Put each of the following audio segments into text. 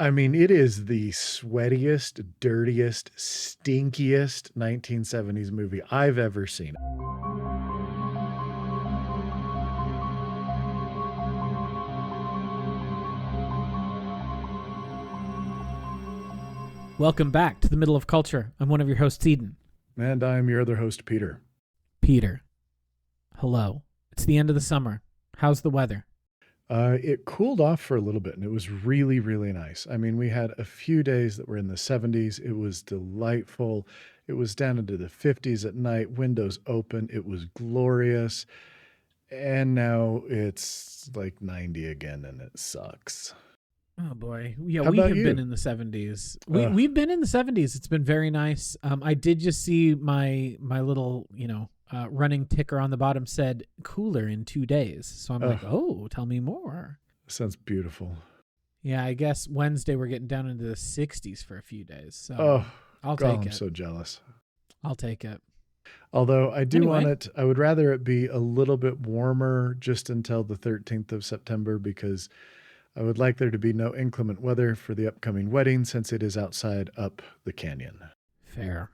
I mean, it is the sweatiest, dirtiest, stinkiest 1970s movie I've ever seen. Welcome back to the Middle of Culture. I'm one of your hosts, Eden. And I'm your other host, Peter. Peter, hello. It's the end of the summer. How's the weather? It cooled off for a little bit, and it was really, really nice. I mean, we had a few days that were in the 70s. It was delightful. It was down into the 50s at night, windows open. It was glorious. And now it's like 90 again, and it sucks. Oh boy. Yeah, How we about have you? been in the 70s. We've been in the 70s. It's been very nice. I did just see my little, running ticker on the bottom said cooler in 2 days. So I'm like, oh, tell me more. Sounds beautiful. Yeah, I guess Wednesday we're getting down into the 60s for a few days. So I'll God, take it. I'm so jealous. I'll take it. Although I do Anyway. want it, I would rather it be a little bit warmer just until the 13th of September, because I would like there to be no inclement weather for the upcoming wedding, since it is outside up the canyon. Fair.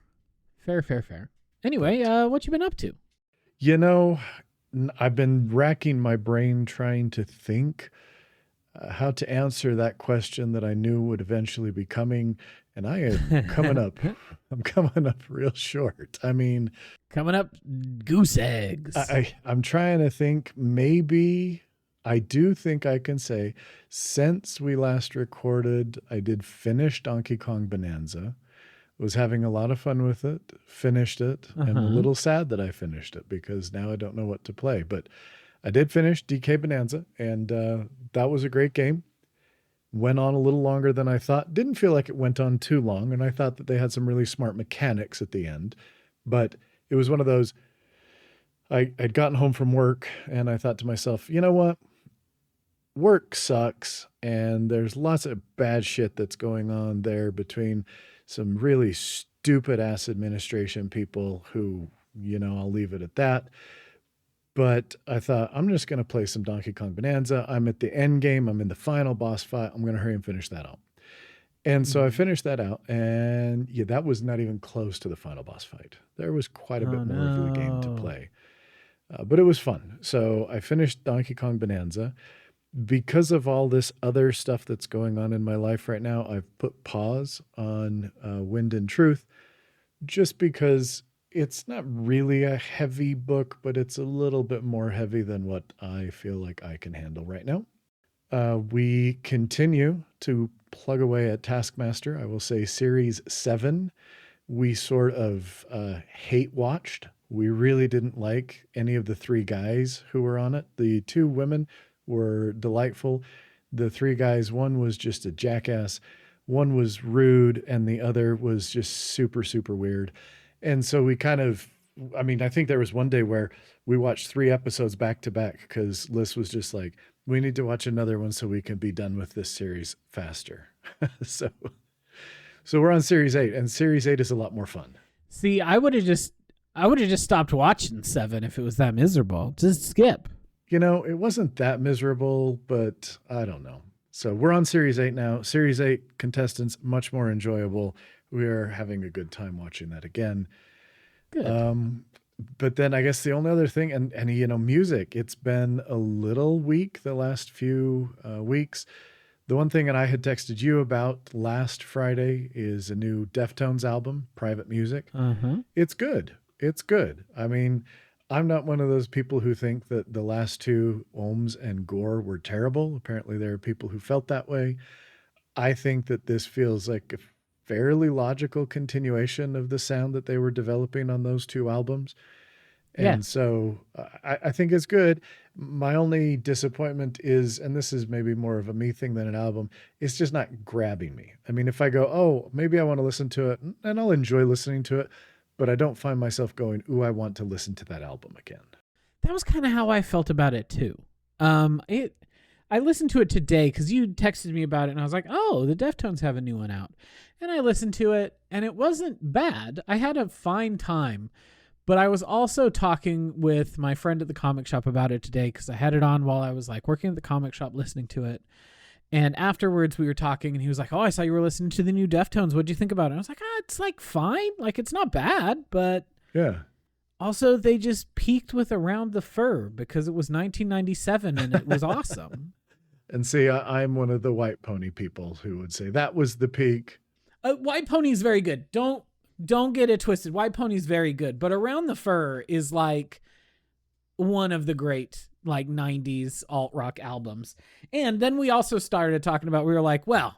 Anyway, what you been up to? You know, I've been racking my brain trying to think how to answer that question that I knew would eventually be coming, and I am coming up. I'm coming up real short. I mean, Coming up, goose eggs. I'm trying to think. Maybe I do think I can say, since we last recorded, I did finish Donkey Kong Bonanza. Was having a lot of fun with it, finished it, and a little sad that I finished it because now I don't know what to play. But I did finish DK Bonanza, and that was a great game. Went on a little longer than I thought. Didn't feel like it went on too long, and I thought that they had some really smart mechanics at the end. But it was one of those, I'd gotten home from work, and I thought to myself, you know what? Work sucks, and there's lots of bad shit that's going on there between some really stupid ass administration people who, I'll leave it at that. But I thought, I'm just going to play some Donkey Kong Bonanza. I'm at the end game. I'm in the final boss fight. I'm going to hurry and finish that out. And so I finished that out, and yeah, that was not even close to the final boss fight. There was quite a bit more of the game to play. But it was fun. So I finished Donkey Kong Bonanza. Because of all this other stuff that's going on in my life right now, I've put pause on Wind and Truth, just because it's not really a heavy book, but it's a little bit more heavy than what I feel like I can handle right now. We continue to plug away at Taskmaster. I will say Series 7, we sort of hate watched. We really didn't like any of the three guys who were on it. The two women were delightful. The three guys, one was just a jackass, one was rude, and the other was just super, super weird. And so we I think there was one day where we watched 3 episodes back to back because Liz was just like, we need to watch another one so we can be done with this series faster. So we're on Series 8, and Series 8 is a lot more fun. See, I would have just stopped watching 7 if it was that miserable. Just skip. It wasn't that miserable, but I don't know. So we're on Series 8 now. Series 8 contestants, much more enjoyable. We are having a good time watching that again. Good. But then I guess the only other thing, and music, it's been a little weak the last few weeks. The one thing that I had texted you about last Friday is a new Deftones album, Private Music. It's good. It's good. I mean, I'm not one of those people who think that the last 2, Ohms and Gore, were terrible. Apparently there are people who felt that way. I think that this feels like a fairly logical continuation of the sound that they were developing on those 2 albums. And so I think it's good. My only disappointment is, and this is maybe more of a me thing than an album, it's just not grabbing me. I mean, if I go, oh, maybe I want to listen to it, and I'll enjoy listening to it, but I don't find myself going, ooh, I want to listen to that album again. That was kind of how I felt about it too. I listened to it today because you texted me about it, and I was like, oh, the Deftones have a new one out. And I listened to it, and it wasn't bad. I had a fine time. But I was also talking with my friend at the comic shop about it today because I had it on while I was working at the comic shop listening to it. And afterwards we were talking and he was like, oh, I saw you were listening to the new Deftones. What'd you think about it? I was like, it's like fine. Like it's not bad, but Yeah. also they just peaked with Around the Fur because it was 1997 and it was awesome. And see, I'm one of the White Pony people who would say that was the peak. White Pony is very good. Don't get it twisted. White Pony is very good, but Around the Fur is like one of the great like 90s alt rock albums. And then we also started talking about, we were like, well,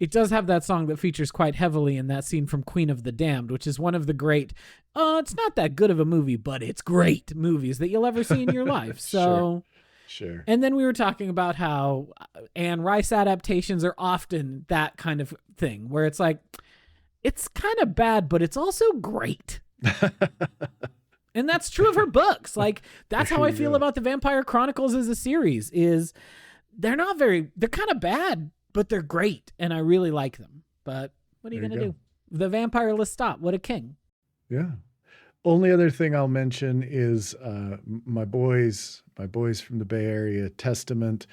it does have that song that features quite heavily in that scene from Queen of the Damned, which is one of the great, it's not that good of a movie, but it's great movies that you'll ever see in your life. So Sure. And then we were talking about how Anne Rice adaptations are often that kind of thing where it's like, it's kind of bad, but it's also great. And that's true of her books. Like, that's how I feel about the Vampire Chronicles as a series is they're kind of bad, but they're great. And I really like them. But what are you going to do? The vampire Lestat, what a king. Yeah. Only other thing I'll mention is my boys from the Bay Area, Testament,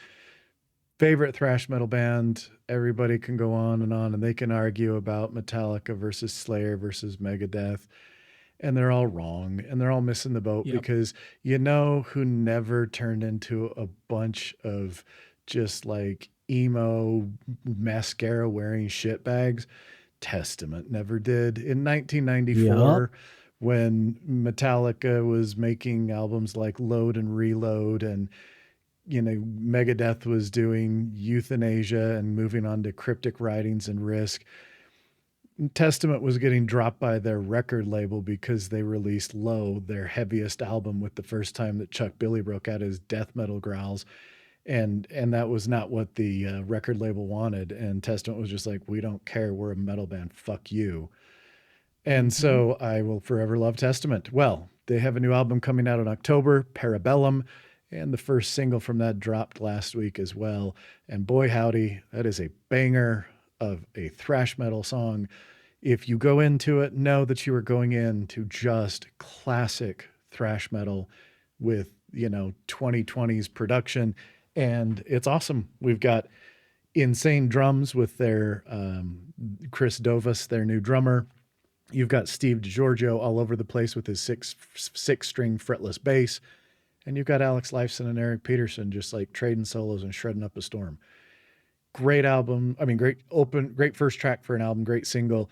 favorite thrash metal band. Everybody can go on and they can argue about Metallica versus Slayer versus Megadeth. And they're all wrong and they're all missing the boat because you know who never turned into a bunch of just like emo mascara wearing shitbags? Testament never did. In 1994, when Metallica was making albums like Load and Reload and, you know, Megadeth was doing Euthanasia and moving on to Cryptic Writings and Risk, Testament was getting dropped by their record label because they released Low, their heaviest album, with the first time that Chuck Billy broke out his death metal growls. And that was not what the record label wanted. And Testament was just like, we don't care. We're a metal band. Fuck you. And so I will forever love Testament. Well, they have a new album coming out in October, Parabellum. And the first single from that dropped last week as well. And boy, howdy, that is a banger of a thrash metal song. If you go into it, know that you are going into just classic thrash metal with, you know, 2020s production. And it's awesome. We've got insane drums with their Chris Dovas, their new drummer. You've got Steve DiGiorgio all over the place with his six string fretless bass. And you've got Alex Lifeson and Eric Peterson just like trading solos and shredding up a storm. Great album. I mean, great first track for an album, great single.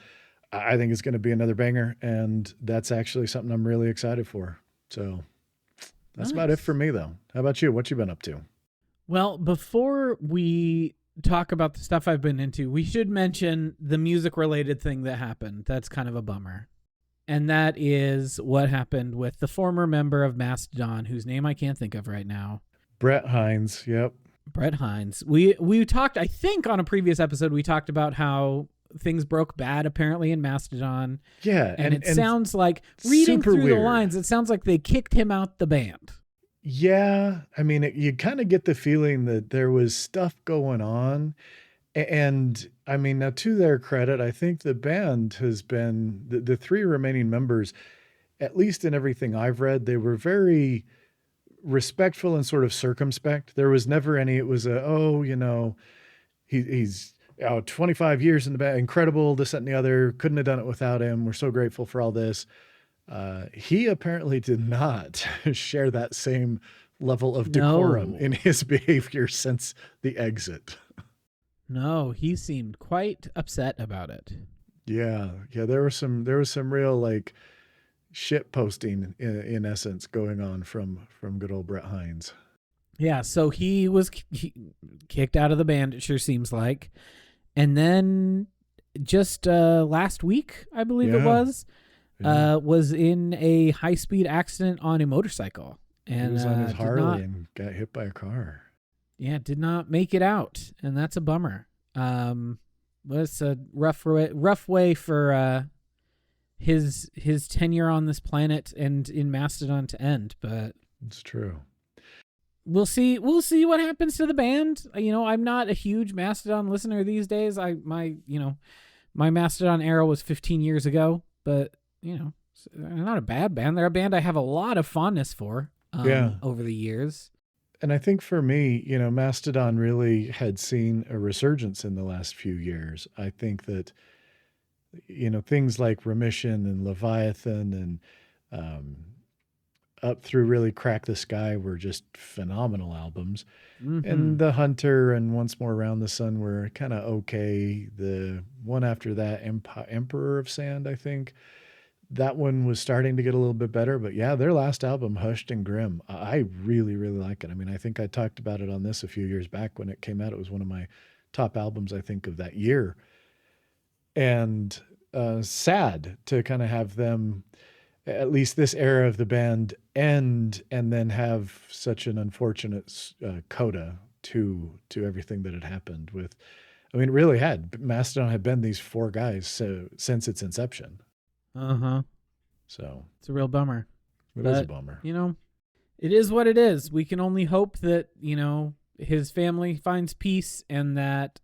I think it's going to be another banger. And that's actually something I'm really excited for. So that's about it for me though. How about you? What you been up to? Well, before we talk about the stuff I've been into, we should mention the music related thing that happened. That's kind of a bummer. And that is what happened with the former member of Mastodon, whose name I can't think of right now. Brett Hines. Yep. Brett Hines. We talked, I think on a previous episode, we talked about how things broke bad apparently in Mastodon. Yeah. And it sounds like, reading through the lines, it sounds like they kicked him out the band. Yeah. I mean, you kind of get the feeling that there was stuff going on. And I mean, now to their credit, I think the band has been, the three remaining members, at least in everything I've read, they were very respectful and sort of circumspect. There was never any, it was he's 25 years in the band, incredible, this, that, and the other, couldn't have done it without him. We're so grateful for all this. He apparently did not share that same level of decorum in his behavior since the exit. No, he seemed quite upset about it. Yeah. There was some real like shit posting in essence going on from good old Brett Hines. Yeah. So he was kicked out of the band. It sure seems like, and then just last week, I believe it was in a high-speed accident on a motorcycle. And he was on his Harley and got hit by a car. Yeah, did not make it out, and that's a bummer. It's a rough way for his tenure on this planet and in Mastodon to end, but it's true. We'll see what happens to the band. You know, I'm not a huge Mastodon listener these days. My Mastodon era was 15 years ago, but you know, they're not a bad band. They're a band I have a lot of fondness for over the years. And I think for me, Mastodon really had seen a resurgence in the last few years. I think that, things like Remission and Leviathan and um, up through really Crack the Sky were just phenomenal albums. Mm-hmm. And The Hunter and Once More Around the Sun were kind of okay. The one after that, Emperor of Sand, I think, that one was starting to get a little bit better. But yeah, their last album, Hushed and Grim, I really, really like it. I mean, I think I talked about it on this a few years back when it came out. It was one of my top albums, I think, of that year. And sad to kind of have them, at least this era of the band, end and then have such an unfortunate coda to everything that had happened with. I mean, it really had. Mastodon had been these four guys since its inception. Uh-huh. So It's a real bummer. it is a bummer. It is what it is. We can only hope that, his family finds peace and that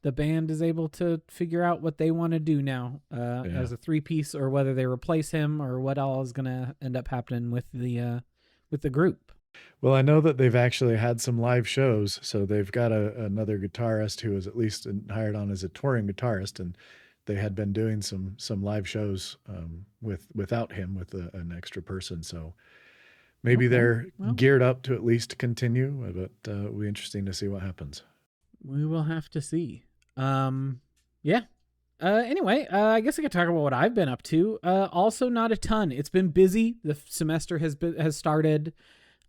the band is able to figure out what they want to do now as a three-piece, or whether they replace him, or what all is going to end up happening with the group. Well, I know that they've actually had some live shows, so they've got another guitarist who is at least hired on as a touring guitarist, and they had been doing some live shows without him, with an extra person. So maybe they're geared up to at least continue, but it'll be interesting to see what happens. We will have to see. Yeah. Anyway, I guess I could talk about what I've been up to. Also, not a ton. It's been busy. The semester has started.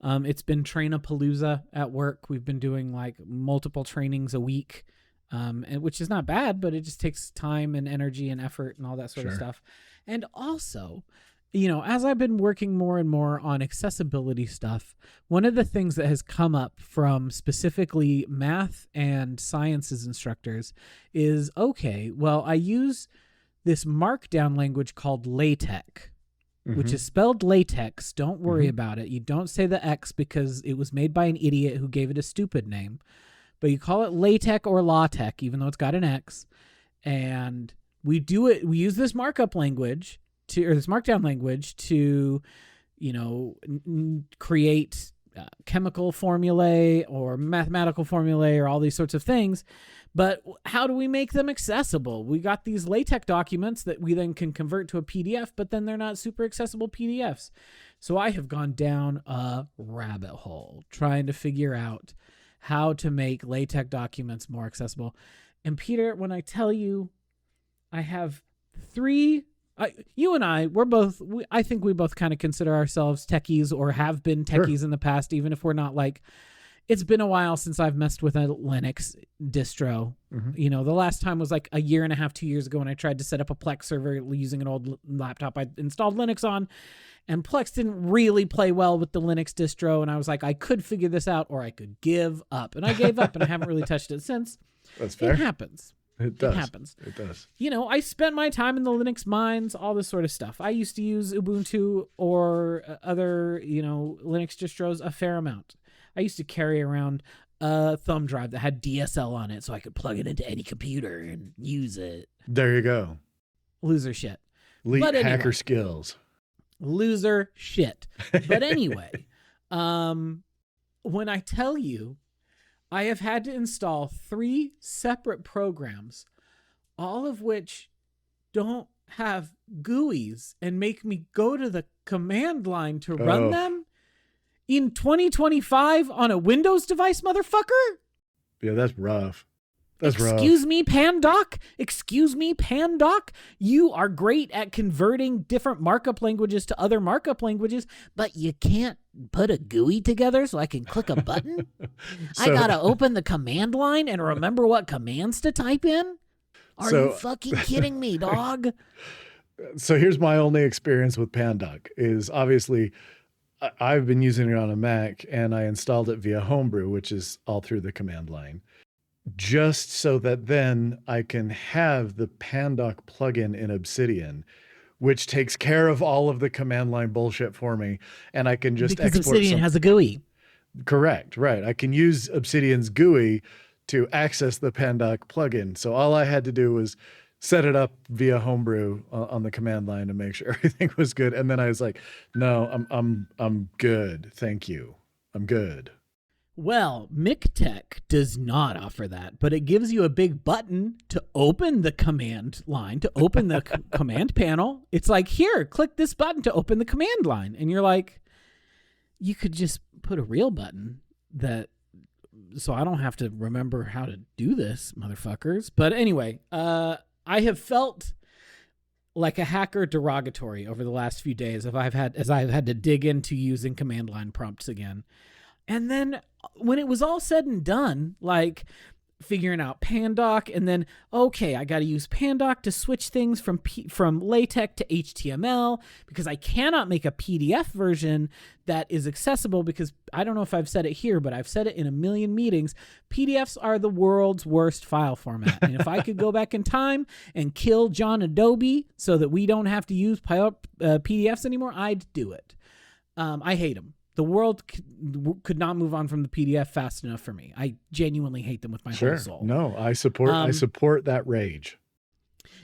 It's been train-a-palooza at work. We've been doing like multiple trainings a week, and which is not bad, but it just takes time and energy and effort and all that sort of stuff. And also, as I've been working more and more on accessibility stuff, one of the things that has come up from specifically math and sciences instructors is, I use this markdown language called LaTeX, which is spelled latex. Don't worry about it. You don't say the X because it was made by an idiot who gave it a stupid name. But you call it LaTeX or LaTeX, even though it's got an X. And we use this markup language this markdown language to, create chemical formulae or mathematical formulae or all these sorts of things. But how do we make them accessible? We got these LaTeX documents that we then can convert to a PDF, but then they're not super accessible PDFs. So I have gone down a rabbit hole trying to figure out how to make LaTeX documents more accessible. And Peter, when I tell you, I have you and I, I think we both kind of consider ourselves techies, or have been techies in the past, even if we're not like, it's been a while since I've messed with a Linux distro. The last time was like a year and a half, 2 years ago, when I tried to set up a Plex server using an old laptop I installed Linux on, and Plex didn't really play well with the Linux distro. And I was like, I could figure this out, or I could give up. And I gave up, and I haven't really touched it since. That's fair. It happens. It does. It happens. It does. I spent my time in the Linux mines, all this sort of stuff. I used to use Ubuntu or other, Linux distros a fair amount. I used to carry around a thumb drive that had DSL on it so I could plug it into any computer and use it. There you go. Loser shit. Elite hacker skills. Loser shit. But anyway, when I tell you, I have had to install 3 separate programs, all of which don't have GUIs, and make me go to the command line to run them in 2025 on a Windows device, motherfucker? Yeah, that's rough. Excuse me, Pandoc? Excuse me, Pandoc? You are great at converting different markup languages to other markup languages, but you can't put a GUI together so I can click a button? I gotta open the command line and remember what commands to type in? Are you fucking kidding me, dog? So here's my only experience with Pandoc is, obviously, I've been using it on a Mac, and I installed it via Homebrew, which is all through the command line, just so that then I can have the Pandoc plugin in Obsidian, which takes care of all of the command line bullshit for me, and I can just export. Because Obsidian has a GUI. Correct, right. I can use Obsidian's GUI to access the Pandoc plugin. So all I had to do was set it up via Homebrew on the command line to make sure everything was good, and then I was like, "No, I'm good, thank you." I'm good. Well, MikTek does not offer that, but it gives you a big button to open the command line, to open the command panel. It's like, here, click this button to open the command line. And you're like, you could just put a real button so I don't have to remember how to do this, motherfuckers. But anyway, I have felt like a hacker derogatory over the last few days as I've had to dig into using command line prompts again. And then when it was all said and done, like figuring out Pandoc, and then, okay, I got to use Pandoc to switch things from LaTeX to HTML because I cannot make a PDF version that is accessible because I don't know if I've said it here, but I've said it in a million meetings. PDFs are the world's worst file format. And if I could go back in time and kill John Adobe so that we don't have to use PDFs anymore, I'd do it. I hate them. The world could not move on from the PDF fast enough for me. I genuinely hate them with my whole soul. No, I support that rage.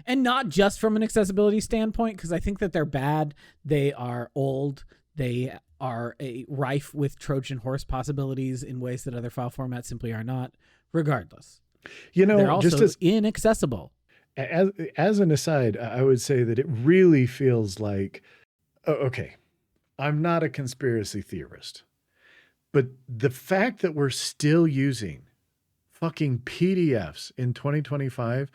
And not just from an accessibility standpoint, because I think that they're bad. They are old. They are rife with Trojan horse possibilities in ways that other file formats simply are not. Regardless, they're also just inaccessible. As an aside, I would say that it really feels like, okay, I'm not a conspiracy theorist, but the fact that we're still using fucking PDFs in 2025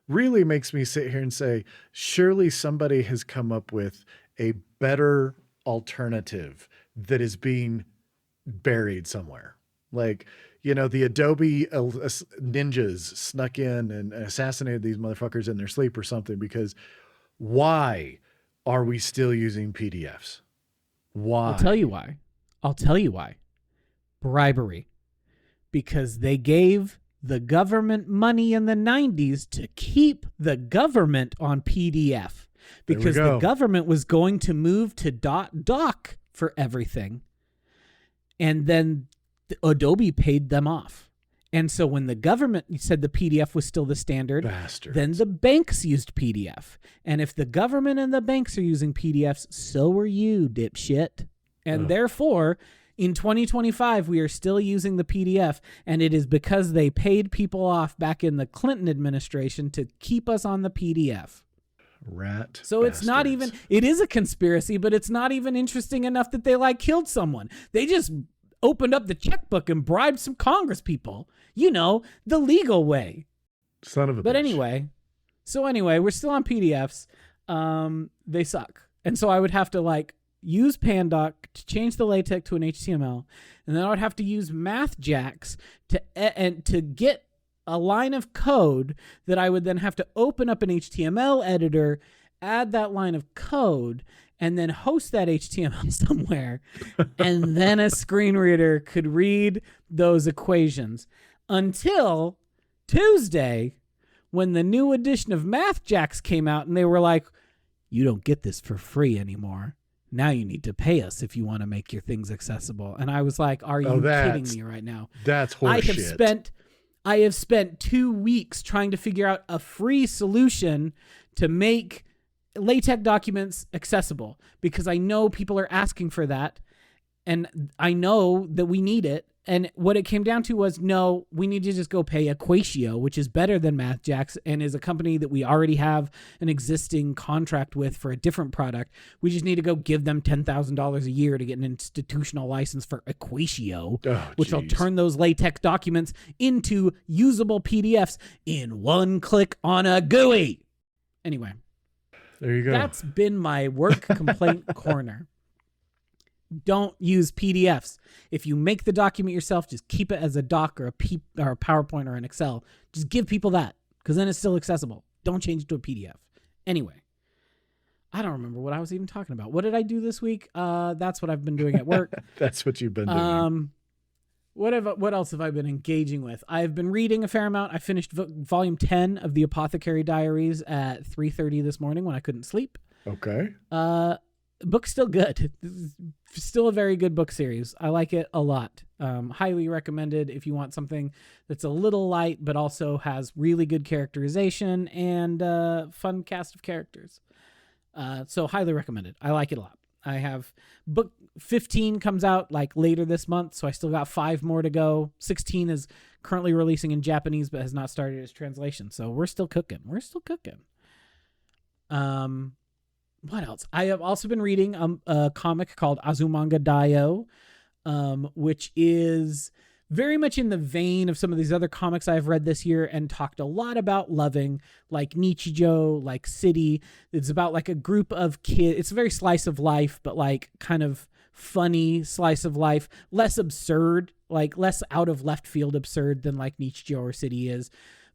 really makes me sit here and say, surely somebody has come up with a better alternative that is being buried somewhere. Like, the Adobe ninjas snuck in and assassinated these motherfuckers in their sleep or something, because why are we still using PDFs? Why? I'll tell you why. Bribery. Because they gave the government money in the 90s to keep the government on PDF. Because the government was going to move to doc for everything. And then Adobe paid them off. And so when the government said the PDF was still the standard, bastards, then the banks used PDF. And if the government and the banks are using PDFs, so are you, dipshit. And therefore, in 2025, we are still using the PDF. And it is because they paid people off back in the Clinton administration to keep us on the PDF. Rat. So bastards. It's not even, it is a conspiracy, but it's not even interesting enough that they killed someone. They just opened up the checkbook and bribed some Congress people, the legal way. Son of a But bitch. anyway, we're still on PDFs. They suck. And so I would have to use Pandoc to change the LaTeX to an HTML. And then I would have to use MathJax to get a line of code that I would then have to open up an HTML editor, add that line of code, and then host that HTML somewhere. And then a screen reader could read those equations until Tuesday, when the new edition of MathJax came out and they were like, you don't get this for free anymore. Now you need to pay us if you want to make your things accessible. And I was like, are you kidding me right now? That's horseshit. I have spent 2 weeks trying to figure out a free solution to make LaTeX documents accessible, because I know people are asking for that and I know that we need it. And what it came down to was, no, we need to just go pay Equatio, which is better than MathJax and is a company that we already have an existing contract with for a different product. We just need to go give them $10,000 a year to get an institutional license for Equatio, which will turn those LaTeX documents into usable PDFs in one click on a GUI. Anyway, there you go. That's been my work complaint corner. Don't use PDFs. If you make the document yourself, just keep it as a doc or a PowerPoint or an Excel. Just give people that, because then it's still accessible. Don't change it to a PDF. Anyway, I don't remember what I was even talking about. What did I do this week? That's what I've been doing at work. That's what you've been doing. What else have I been engaging with? I've been reading a fair amount. I finished volume 10 of the Apothecary Diaries at 3:30 this morning when I couldn't sleep. Okay. Book's still good. Still a very good book series. I like it a lot. Highly recommended if you want something that's a little light but also has really good characterization and fun cast of characters. So highly recommended. I like it a lot. I have book 15 comes out like later this month, so I still got 5 more to go. 16 is currently releasing in Japanese but has not started its translation. So we're still cooking. What else? I have also been reading a comic called Azumanga Daioh, which is very much in the vein of some of these other comics I've read this year and talked a lot about loving, like Nichijou, like City. It's about like a group of kids. It's a very slice of life, but like kind of funny slice of life, less absurd, like less out of left field absurd than like Nichijou or City is.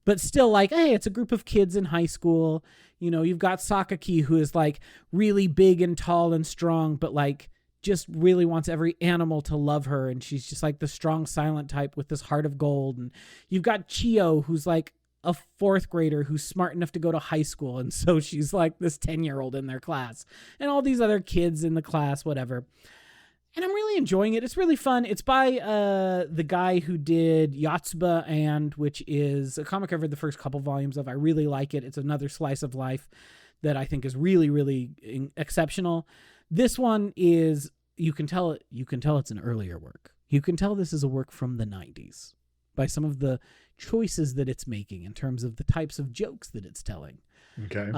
But still like, hey, it's a group of kids in high school. You know, you've got Sakaki, who is like really big and tall and strong, but like just really wants every animal to love her. And she's just like the strong, silent type with this heart of gold. And you've got Chio, who's like a 4th grader who's smart enough to go to high school. And so she's like this 10-year-old in their class, and all these other kids in the class, whatever. And I'm really enjoying it. It's really fun. It's by the guy who did Yotsuba, which is a comic I've read the first couple volumes of. I really like it. It's another slice of life that I think is really, really exceptional. This one is, you can tell it's an earlier work. You can tell this is a work from the 90s by some of the choices that it's making in terms of the types of jokes that it's telling. Okay.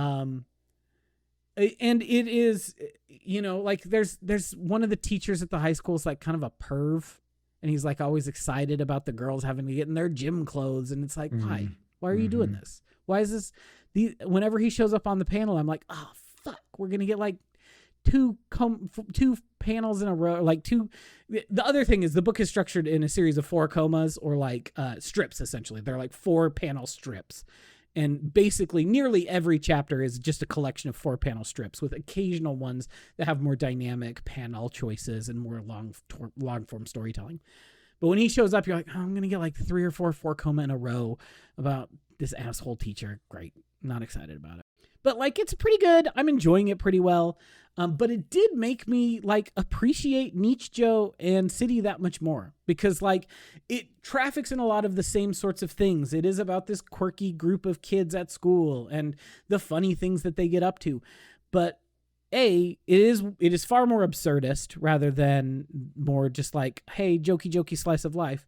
And it is, you know, like there's one of the teachers at the high school is like kind of a perv, and he's like always excited about the girls having to get in their gym clothes. And it's like, why are you doing this? Why is this? Whenever he shows up on the panel, I'm like, oh, fuck, we're going to get like two panels in a row, like two. The other thing is the book is structured in a series of 4 comas, or like strips. Essentially, they're like 4 panel strips, and basically nearly every chapter is just a collection of 4 panel strips with occasional ones that have more dynamic panel choices and more long form storytelling. But when he shows up, you're like, oh, I'm gonna get like 3 or 4 coma in a row about this asshole teacher. Great, not excited about it. But like, it's pretty good. I'm enjoying it pretty well. But it did make me like appreciate Nichijou and City that much more, because like it traffics in a lot of the same sorts of things. It is about this quirky group of kids at school and the funny things that they get up to. But it is far more absurdist rather than more just like, hey, jokey slice of life.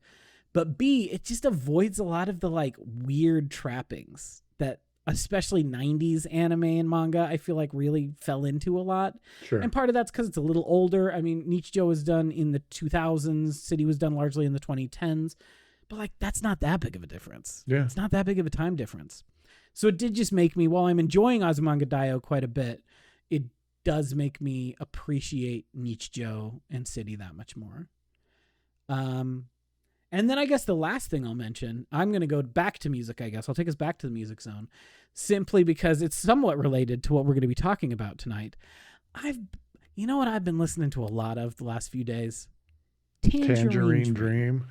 But B, it just avoids a lot of the like weird trappings that especially 90s anime and manga, I feel like really fell into a lot. Sure. And part of that's because it's a little older. I mean, Nichijou was done in the 2000s. City was done largely in the 2010s. But like, that's not that big of a difference. Yeah. It's not that big of a time difference. So it did just make me, while I'm enjoying Azumanga Daioh quite a bit, it does make me appreciate Nichijou and City that much more. And then I guess the last thing I'll mention, I'm going to go back to music, I guess. I'll take us back to the music zone, simply because it's somewhat related to what we're going to be talking about tonight. You know what I've been listening to a lot of the last few days? Tangerine Dream.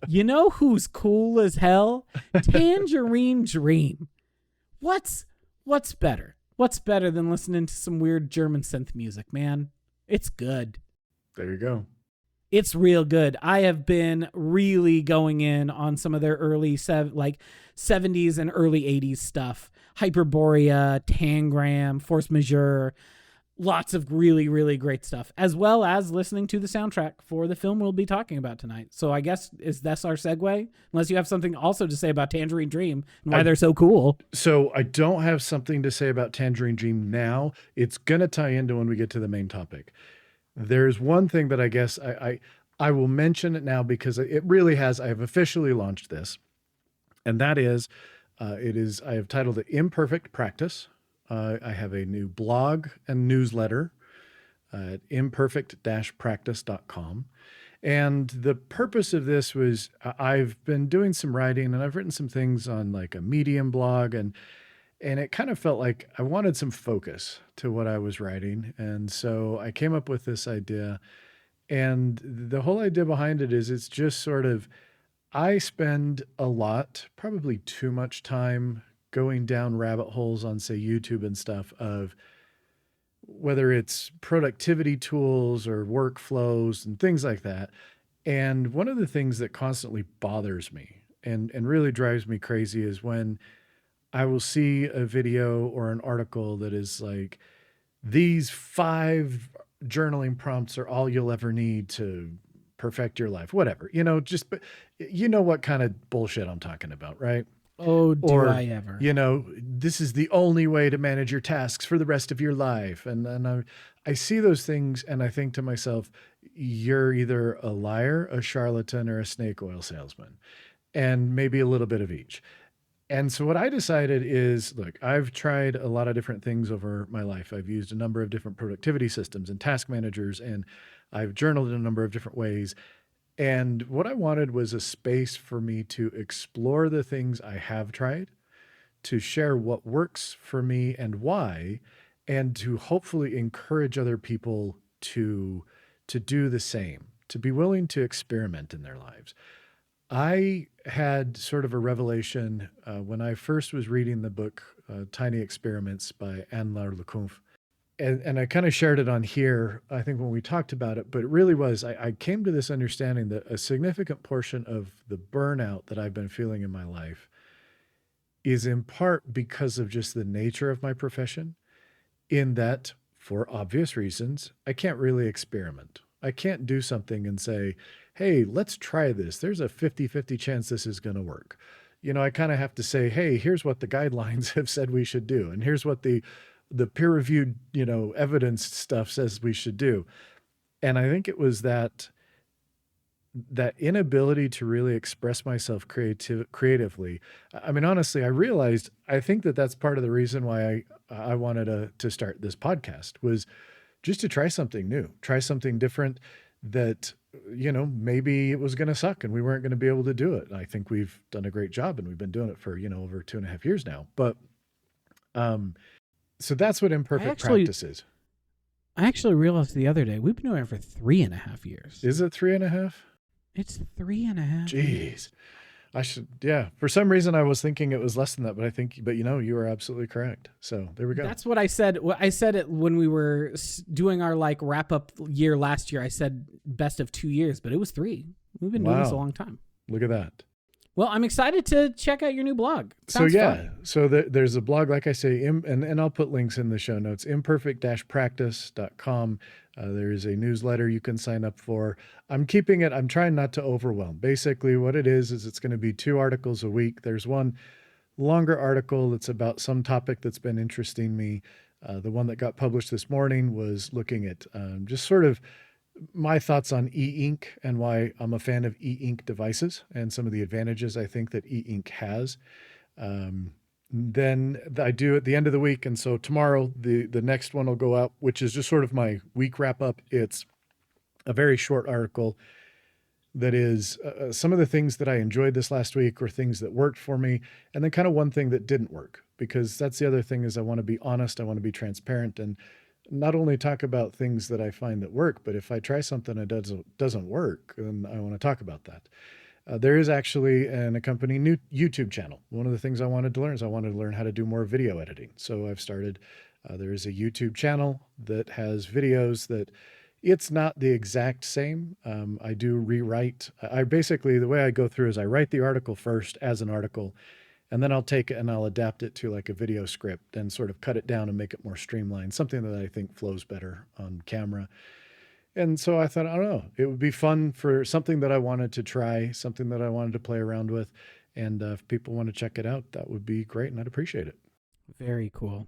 You know who's cool as hell? Tangerine Dream. What's better? What's better than listening to some weird German synth music, man? It's good. There you go. It's real good. I have been really going in on some of their early 70s and early 80s stuff. Hyperborea, Tangram, Force Majeure. Lots of really, really great stuff, as well as listening to the soundtrack for the film we'll be talking about tonight. So I guess that's our segue, unless you have something also to say about Tangerine Dream and why they're so cool. So I don't have something to say about Tangerine Dream now. It's going to tie into when we get to the main topic. There's one thing that I guess I will mention it now because it really has. I have officially launched this, and that is, I have titled it Imperfect Practice. I have a new blog and newsletter at imperfect-practice.com. And the purpose of this was I've been doing some writing and I've written some things on like a Medium blog, and it kind of felt like I wanted some focus to what I was writing. And so I came up with this idea. And the whole idea behind it is it's just sort of, I spend a lot, probably too much time going down rabbit holes on, say, YouTube and stuff, of whether it's productivity tools or workflows and things like that. And one of the things that constantly bothers me and really drives me crazy is when I will see a video or an article that is like, these 5 journaling prompts are all you'll ever need to perfect your life, whatever, just, but you know what kind of bullshit I'm talking about, right? Oh, do Or, I ever? this is the only way to manage your tasks for the rest of your life. And I see those things and I think to myself, you're either a liar, a charlatan, or a snake oil salesman, and maybe a little bit of each. And so what I decided is, look, I've tried a lot of different things over my life. I've used a number of different productivity systems and task managers, and I've journaled in a number of different ways. And what I wanted was a space for me to explore the things I have tried, to share what works for me and why, and to hopefully encourage other people to do the same, to be willing to experiment in their lives. I had sort of a revelation when I first was reading the book Tiny Experiments by Anne-Laure Lecompte. And I kind of shared it on here, I think, when we talked about it, but it really was, I came to this understanding that a significant portion of the burnout that I've been feeling in my life is in part because of just the nature of my profession, in that, for obvious reasons, I can't really experiment. I can't do something and say, hey, let's try this. There's a 50-50 chance this is going to work. I kind of have to say, hey, here's what the guidelines have said we should do. And here's what the peer-reviewed, evidence stuff says we should do. And I think it was that inability to really express myself creatively. I mean, honestly, I realized, I think that that's part of the reason why I wanted to start this podcast, was just to try something new, try something different that, maybe it was going to suck and we weren't going to be able to do it. I think we've done a great job and we've been doing it for, over 2.5 years now. But, so that's what imperfect practice is. I actually realized the other day, we've been doing it for 3.5 years. Is it 3.5? It's 3.5. Jeez. Yeah. For some reason I was thinking it was less than that, but you are absolutely correct. So there we go. That's what I said. I said it when we were doing our wrap up year last year. I said best of 2 years, but it was 3. We've been doing this a long time. Look at that. Well, I'm excited to check out your new blog. Sounds fun. So there's a blog, like I say, and I'll put links in the show notes, imperfect-practice.com. There is a newsletter you can sign up for. I'm trying not to overwhelm. Basically what it is it's going to be 2 articles a week. There's one longer article that's about some topic that's been interesting me. The one that got published this morning was looking at just sort of my thoughts on e-ink and why I'm a fan of e-ink devices and some of the advantages I think that e-ink has. Then I do at the end of the week. And so tomorrow, the next one will go out, which is just sort of my week wrap up. It's a very short article that is some of the things that I enjoyed this last week or things that worked for me. And then kind of one thing that didn't work, because that's the other thing, is I want to be honest. I want to be transparent and not only talk about things that I find that work, but if I try something that doesn't work, then I want to talk about that. There is actually an accompanying new YouTube channel. One of the things I wanted to learn is I wanted to learn how to do more video editing. So I've started, there is a YouTube channel that has videos that it's not the exact same. I do rewrite. The way I go through is I write the article first as an article, and then I'll take it and I'll adapt it to like a video script and sort of cut it down and make it more streamlined, something that I think flows better on camera. And so I thought, I don't know, it would be fun for something that I wanted to try, something that I wanted to play around with. And if people want to check it out, that would be great. And I'd appreciate it. Very cool.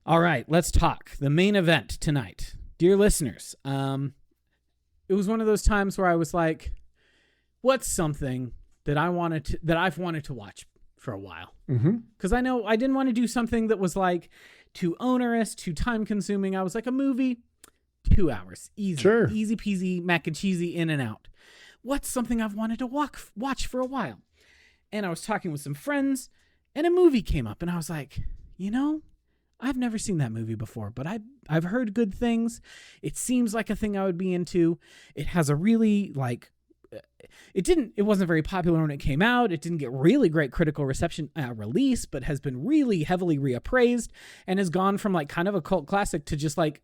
All right, let's talk. The main event tonight. Dear listeners, it was one of those times where I was like, what's something that I've wanted to watch for a while? Because I know I didn't want to do something that was like too onerous, too time consuming. I was like, a movie, 2 hours, easy, Sure. Easy peasy, mac and cheesy, in and out. What's something I've wanted to watch for a while? And I was talking with some friends, and a movie came up, and I was like, I've never seen that movie before, but I've heard good things. It seems like a thing I would be into. It has a really it wasn't very popular when it came out. It didn't get really great critical reception at release, but has been really heavily reappraised and has gone from like kind of a cult classic to just like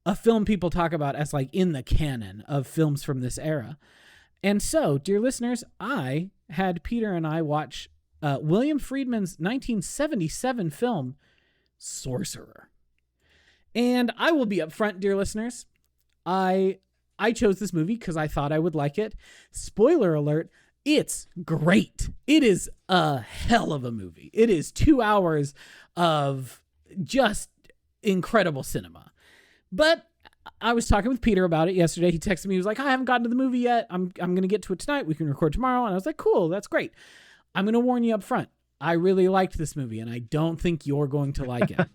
a film people talk about as like in the canon of films from this era. And so, dear listeners, I had Peter and I watch William Friedkin's 1977 film, Sorcerer. And I will be upfront, dear listeners. I chose this movie because I thought I would like it. Spoiler alert, it's great. It is a hell of a movie. It is 2 hours of just incredible cinema. But I was talking with Peter about it yesterday. He texted me. He was like, I haven't gotten to the movie yet. I'm going to get to it tonight. We can record tomorrow. And I was like, cool, that's great. I'm going to warn you up front. I really liked this movie, and I don't think you're going to like it.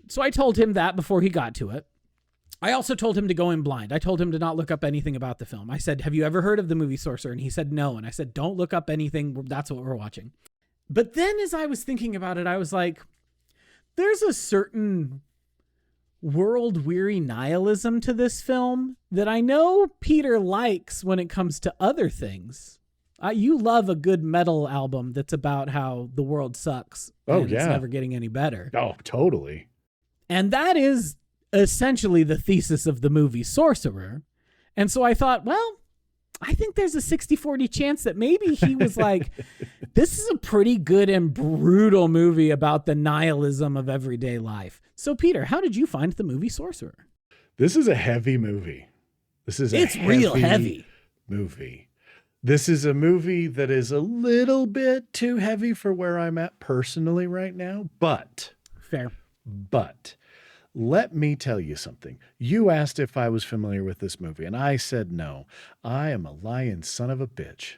So I told him that before he got to it. I also told him to go in blind. I told him to not look up anything about the film. I said, have you ever heard of the movie Sorcerer? And he said, no. And I said, don't look up anything. That's what we're watching. But then as I was thinking about it, I was like, there's a certain world-weary nihilism to this film that I know Peter likes when it comes to other things. You love a good metal album that's about how the world sucks. And it's never getting any better. Oh, totally. And that is essentially the thesis of the movie Sorcerer. And so I thought, well, I think there's a 60-40 chance that maybe he was like, this is a pretty good and brutal movie about the nihilism of everyday life. So, Peter, how did you find the movie Sorcerer? This is a heavy movie. It's real heavy movie. This is a movie that is a little bit too heavy for where I'm at personally right now, but fair. But let me tell you something. You asked if I was familiar with this movie, and I said no. I am a lying son of a bitch.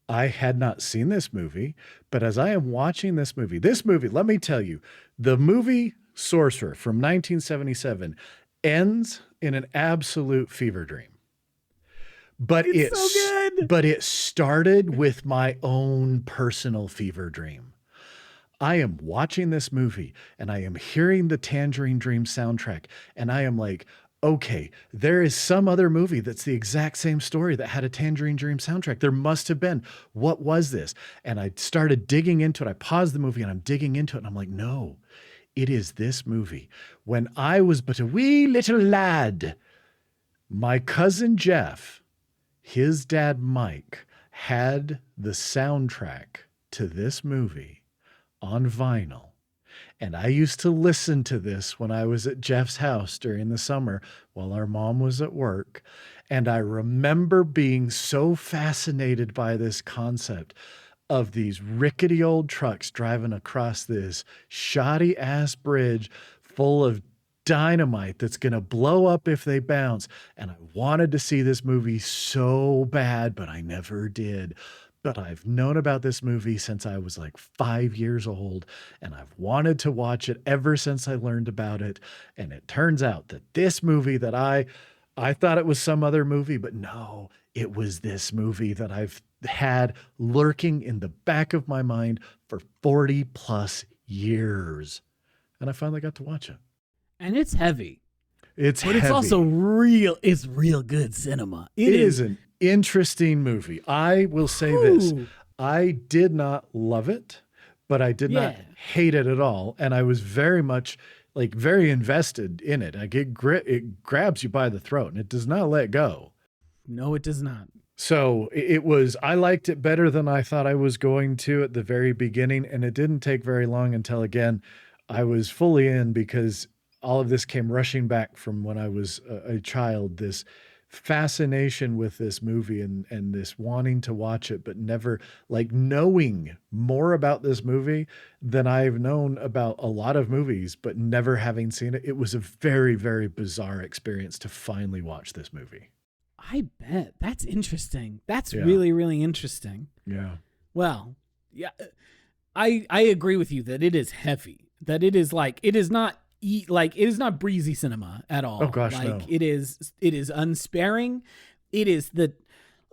I had not seen this movie, but as I am watching this movie, let me tell you, the movie Sorcerer from 1977 ends in an absolute fever dream. But it's so good. But it started with my own personal fever dream. I am watching this movie and I am hearing the Tangerine Dream soundtrack, and I am like, okay, there is some other movie that's the exact same story that had a Tangerine Dream soundtrack. There must have been. What was this? And I started digging into it. I paused the movie and I'm digging into it, and I'm like, no, it is this movie. When I was but a wee little lad, my cousin Jeff, his dad Mike, had the soundtrack to this movie on vinyl. And I used to listen to this when I was at Jeff's house during the summer while our mom was at work. And I remember being so fascinated by this concept of these rickety old trucks driving across this shoddy ass bridge full of dynamite that's going to blow up if they bounce. And I wanted to see this movie so bad, but I never did. But I've known about this movie since I was like 5 years old, and I've wanted to watch it ever since I learned about it. And it turns out that this movie that I thought it was some other movie, but no, it was this movie that I've had lurking in the back of my mind for 40 plus years. And I finally got to watch it. And it's heavy. But it's also it's real good cinema. It is an interesting movie. I will say this. I did not love it, but I did not hate it at all. And I was very much very invested in it. Like it grabs you by the throat and it does not let go. No, it does not. So I liked it better than I thought I was going to at the very beginning. And it didn't take very long until, again, I was fully in, because all of this came rushing back from when I was a child, this fascination with this movie and this wanting to watch it, but never knowing more about this movie than I've known about a lot of movies, but never having seen it. It was a very, very bizarre experience to finally watch this movie. I bet. That's interesting. That's really, really interesting. Yeah. Well, yeah, I agree with you that it is heavy, that it is it is not breezy cinema at all. Oh gosh, no. It is unsparing. It is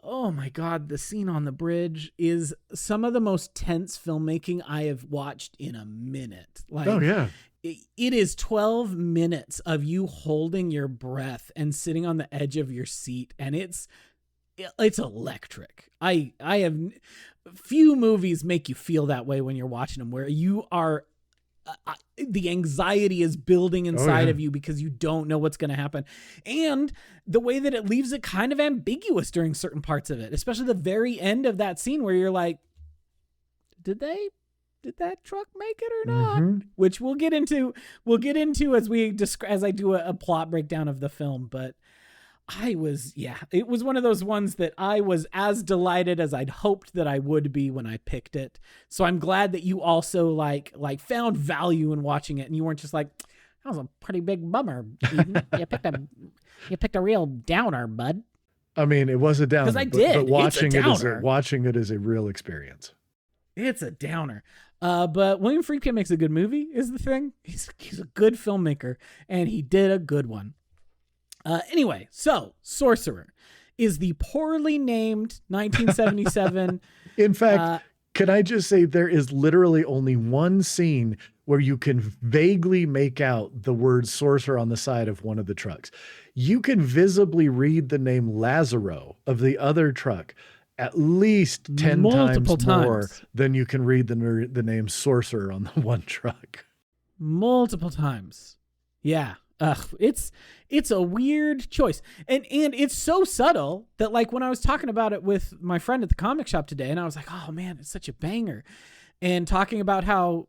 oh my God, the scene on the bridge is some of the most tense filmmaking I have watched in a minute. Oh yeah. It is 12 minutes of you holding your breath and sitting on the edge of your seat, and it's electric. I have few movies make you feel that way when you're watching them, where you are the anxiety is building inside of you because you don't know what's going to happen. And the way that it leaves it kind of ambiguous during certain parts of it, especially the very end of that scene where you're like, did they did that truck make it or not? Mm-hmm. Which we'll get into as I do a plot breakdown of the film. But it was one of those ones that I was as delighted as I'd hoped that I would be when I picked it. So I'm glad that you also like found value in watching it, and you weren't just like, that was a pretty big bummer, Eden. You picked a real downer, bud. I mean, it was a downer. Because I did. But watching Watching it is a real experience. It's a downer. But William Friedkin makes a good movie, is the thing. He's a good filmmaker, and he did a good one. Anyway, so Sorcerer is the poorly named 1977. In fact, can I just say there is literally only one scene where you can vaguely make out the word sorcerer on the side of one of the trucks. You can visibly read the name Lazaro of the other truck at least 10 times more than you can read the name Sorcerer on the one truck. Multiple times. Yeah. It's a weird choice. And it's so subtle that, like, when I was talking about it with my friend at the comic shop today, and I was like, oh man, it's such a banger. And talking about how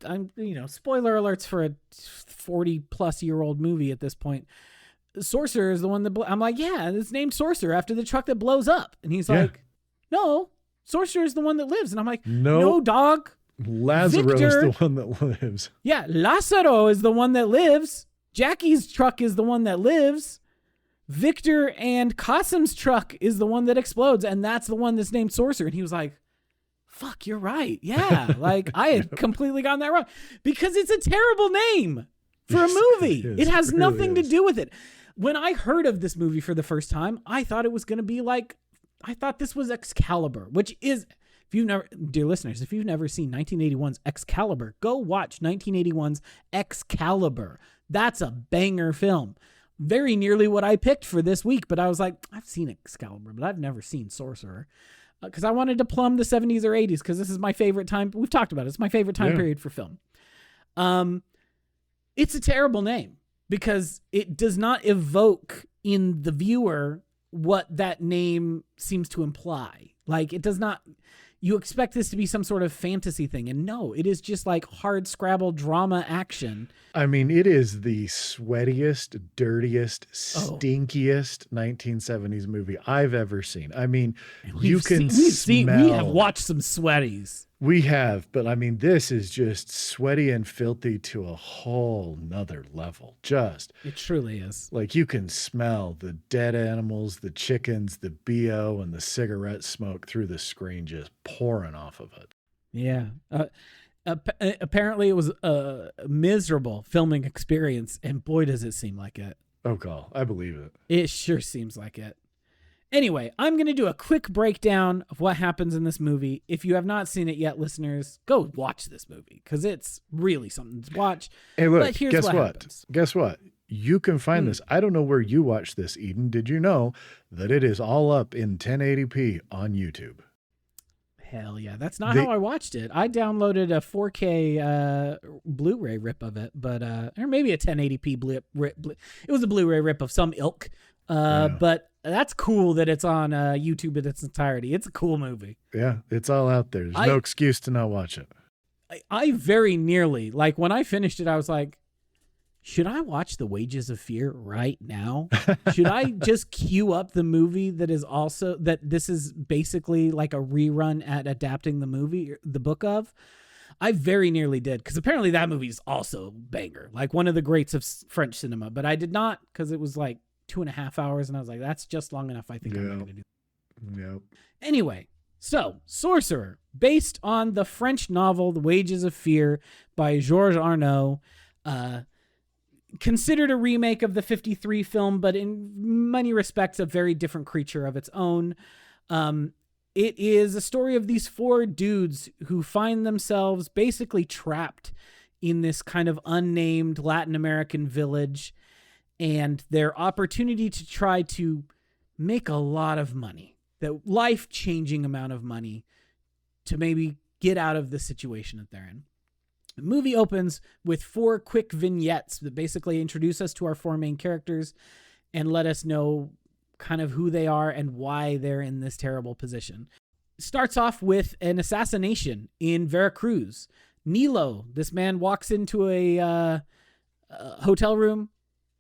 I'm, spoiler alerts for a 40-plus-year-old movie at this point. Sorcerer is the one that I'm like, yeah, it's named Sorcerer after the truck that blows up. And he's like, no, Sorcerer is the one that lives. And I'm like, no, dog. Lazaro is the one that lives. Yeah, Lazaro is the one that lives. Jackie's truck is the one that lives. Victor and Qasim's truck is the one that explodes, and that's the one that's named Sorcerer. And he was like, fuck, you're right. Yeah, like I had completely gotten that wrong. Because it's a terrible name for a movie. It has nothing to do with it. When I heard of this movie for the first time, I thought it was going to be like, I thought this was Excalibur, which is, dear listeners, if you've never seen 1981's Excalibur, go watch 1981's Excalibur. That's a banger film. Very nearly what I picked for this week, but I was like, I've seen Excalibur, but I've never seen Sorcerer. Because I wanted to plumb the 70s or 80s, because this is my favorite time. We've talked about it. It's my favorite time period for film. It's a terrible name, because it does not evoke in the viewer what that name seems to imply. Like, it does not... You expect this to be some sort of fantasy thing. And no, it is just like hard scrabble drama action. I mean, it is the sweatiest, dirtiest, stinkiest 1970s movie I've ever seen. I mean, we have watched some sweaties. We have, but I mean, this is just sweaty and filthy to a whole nother level. It truly is. Like, you can smell the dead animals, the chickens, the BO, and the cigarette smoke through the screen just pouring off of it. Yeah. Apparently it was a miserable filming experience, and boy, does it seem like it. Oh, God, I believe it. It sure seems like it. Anyway, I'm going to do a quick breakdown of what happens in this movie. If you have not seen it yet, listeners, go watch this movie, because it's really something to watch. Hey, look, Guess what? You can find this. I don't know where you watched this, Eden. Did you know that it is all up in 1080p on YouTube? Hell yeah. That's not how I watched it. I downloaded a 4K Blu-ray rip of it, but or maybe a 1080p it was a Blu-ray rip of some ilk. But that's cool that it's on YouTube in its entirety. It's a cool movie. Yeah, it's all out there. There's no excuse to not watch it. I very nearly, like, when I finished it, I was like, should I watch The Wages of Fear right now? Should I just queue up the movie that this is basically like a rerun at adapting the book of? I very nearly did, because apparently that movie is also banger, like one of the greats of French cinema. But I did not, because it was like 2.5 hours, and I was like, that's just long enough. I think I'm not going to do that. Yep. Anyway, so Sorcerer, based on the French novel The Wages of Fear by Georges Arnaud, considered a remake of the 1953 film, but in many respects a very different creature of its own. It is a story of these 4 dudes who find themselves basically trapped in this kind of unnamed Latin American village, and their opportunity to try to make a lot of money, that life-changing amount of money, to maybe get out of the situation that they're in. The movie opens with 4 quick vignettes that basically introduce us to our 4 main characters and let us know kind of who they are and why they're in this terrible position. starts off with an assassination in Veracruz. Nilo, this man walks into a hotel room,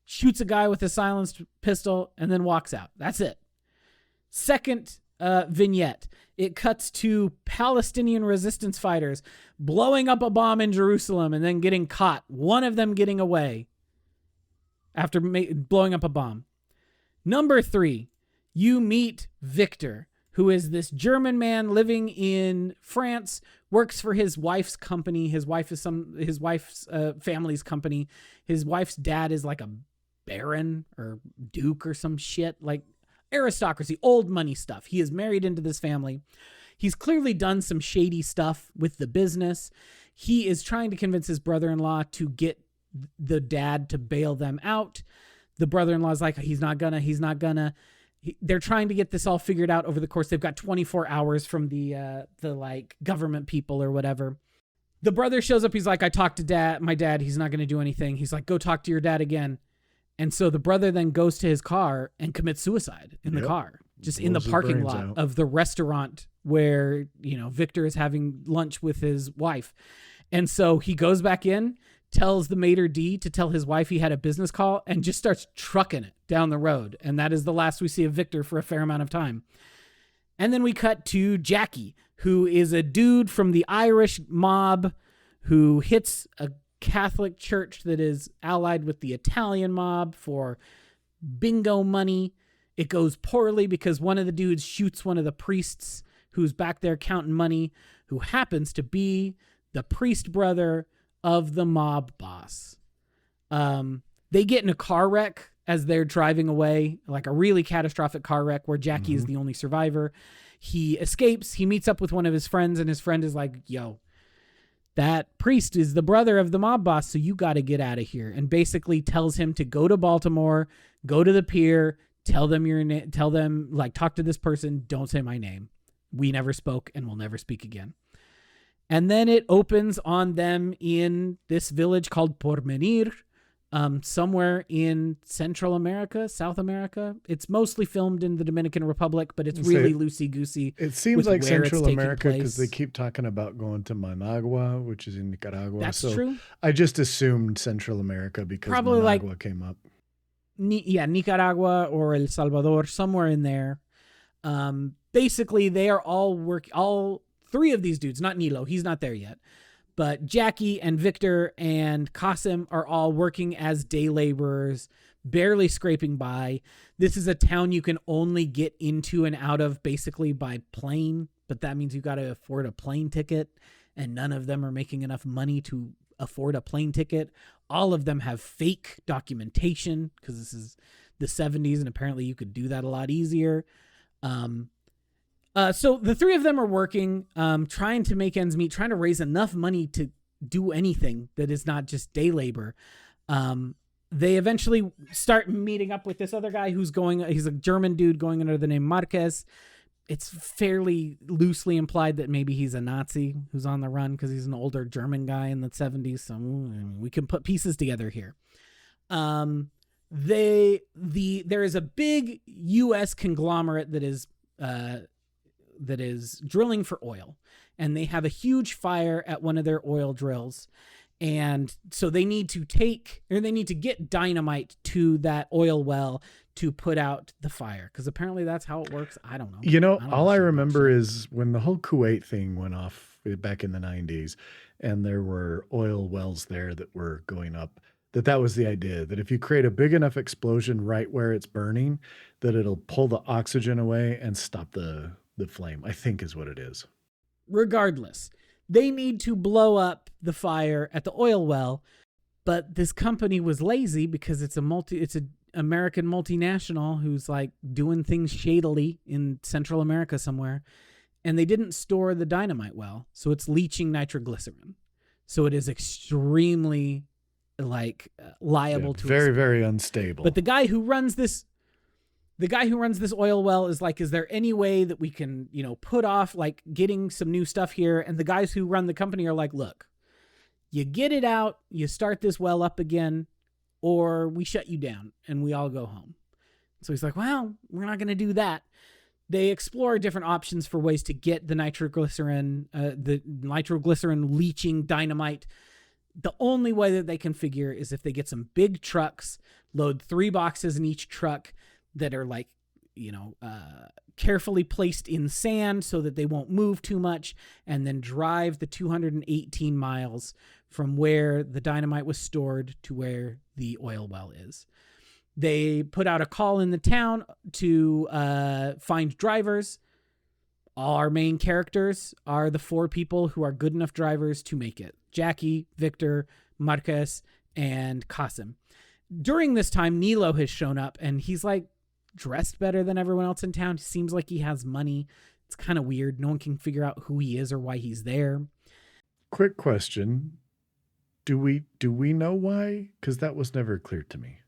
shoots a guy with a silenced pistol, and then walks out. That's it. Second vignette, it cuts to Palestinian resistance fighters blowing up a bomb in Jerusalem and then getting caught. One of them getting away after blowing up a bomb. Number 3, you meet Victor, who is this German man living in France, works for his wife's company. His wife's family's company. His wife's dad is like a baron or duke or some shit, like aristocracy, old money stuff. He is married into this family. He's clearly done some shady stuff with the business. He is trying to convince his brother-in-law to get the dad to bail them out. The brother-in-law is like, he's not gonna. They're trying to get this all figured out over the course. They've got 24 hours from the like government people or whatever. The brother shows up. He's like, I talked to my dad. He's not going to do anything. He's like, go talk to your dad again. And so the brother then goes to his car and commits suicide in the car, just in the parking lot of the restaurant where, Victor is having lunch with his wife. And so he goes back in, tells the maitre d' to tell his wife he had a business call, and just starts trucking it down the road. And that is the last we see of Victor for a fair amount of time. And then we cut to Jackie, who is a dude from the Irish mob who hits a Catholic church that is allied with the Italian mob for bingo money. It goes poorly because one of the dudes shoots one of the priests who's back there counting money, who happens to be the priest brother of the mob boss. They get in a car wreck as they're driving away, like a really catastrophic car wreck where Jackie is the only survivor. He escapes. He meets up with one of his friends, and his friend is like, yo, that priest is the brother of the mob boss, so you got to get out of here. And basically tells him to go to Baltimore, go to the pier, tell them your name, talk to this person, don't say my name. We never spoke and we'll never speak again. And then it opens on them in this village called Porvenir, somewhere in Central America, South America. It's mostly filmed in the Dominican Republic, but it's really loosey-goosey. It seems like Central America because they keep talking about going to Managua, which is in Nicaragua. That's true. I just assumed Central America because probably Managua came up. Nicaragua or El Salvador, somewhere in there. Basically, they are all 3 of these dudes, not Nilo, he's not there yet, but Jackie and Victor and Qasim are all working as day laborers, barely scraping by. This is a town you can only get into and out of basically by plane, but that means you got to afford a plane ticket, and none of them are making enough money to afford a plane ticket. All of them have fake documentation because this is the 70s, and apparently you could do that a lot easier. So the 3 of them are working, trying to make ends meet, trying to raise enough money to do anything that is not just day labor. They eventually start meeting up with this other guy he's a German dude going under the name Marquez. It's fairly loosely implied that maybe he's a Nazi who's on the run because he's an older German guy in the 70s. So we can put pieces together here. There is a big U.S. conglomerate that is drilling for oil, and they have a huge fire at one of their oil drills. And so they need to get dynamite to that oil well to put out the fire. Cause apparently that's how it works. I don't know. All I remember is when the whole Kuwait thing went off back in the 90s and there were oil wells there that were going up, that was the idea, that if you create a big enough explosion right where it's burning, that it'll pull the oxygen away and stop the flame, I think is what it is. Regardless, they need to blow up the fire at the oil well, but this company was lazy because it's an American multinational who's like doing things shadily in Central America somewhere, and they didn't store the dynamite well, so it's leaching nitroglycerin. So it is extremely liable to very, very unstable. But the guy who runs this oil well is like, is there any way that we can, put off like getting some new stuff here? And the guys who run the company are like, look, you get it out, you start this well up again, or we shut you down and we all go home. So he's like, well, we're not going to do that. they explore different options for ways to get the nitroglycerin leaching dynamite. The only way that they can figure is if they get some big trucks, load 3 boxes in each truck that are like, carefully placed in sand so that they won't move too much, and then drive the 218 miles from where the dynamite was stored to where the oil well is. They put out a call in the town to find drivers. All our main characters are the 4 people who are good enough drivers to make it. Jackie, Victor, Marquez, and Qasim. During this time, Nilo has shown up, and he's like dressed better than everyone else in town. He seems like he has money. It's kind of weird. No one can figure out who he is or why he's there. Quick question. Do we know why? Because that was never clear to me.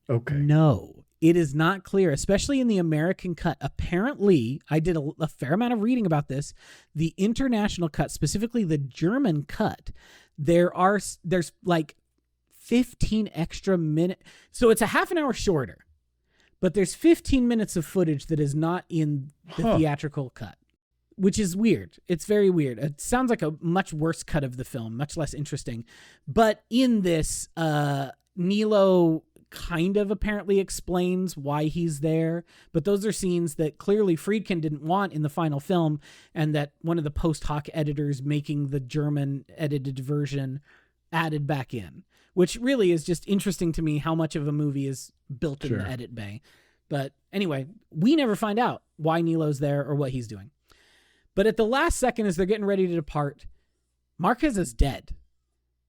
Okay. No, it is not clear, especially in the American cut. Apparently, I did a fair amount of reading about this. The international cut, specifically the German cut, there's like 15 extra minutes. So it's a half an hour shorter, but there's 15 minutes of footage that is not in the theatrical cut, which is weird. It's very weird. It sounds like a much worse cut of the film, much less interesting. But in this, Nilo kind of apparently explains why he's there, but those are scenes that clearly Friedkin didn't want in the final film, and that one of the post hoc editors making the German edited version added back in, which really is just interesting to me how much of a movie is built in the edit bay. But anyway, we never find out why Nilo's there or what he's doing. But at the last second, as they're getting ready to depart, Marquez is dead.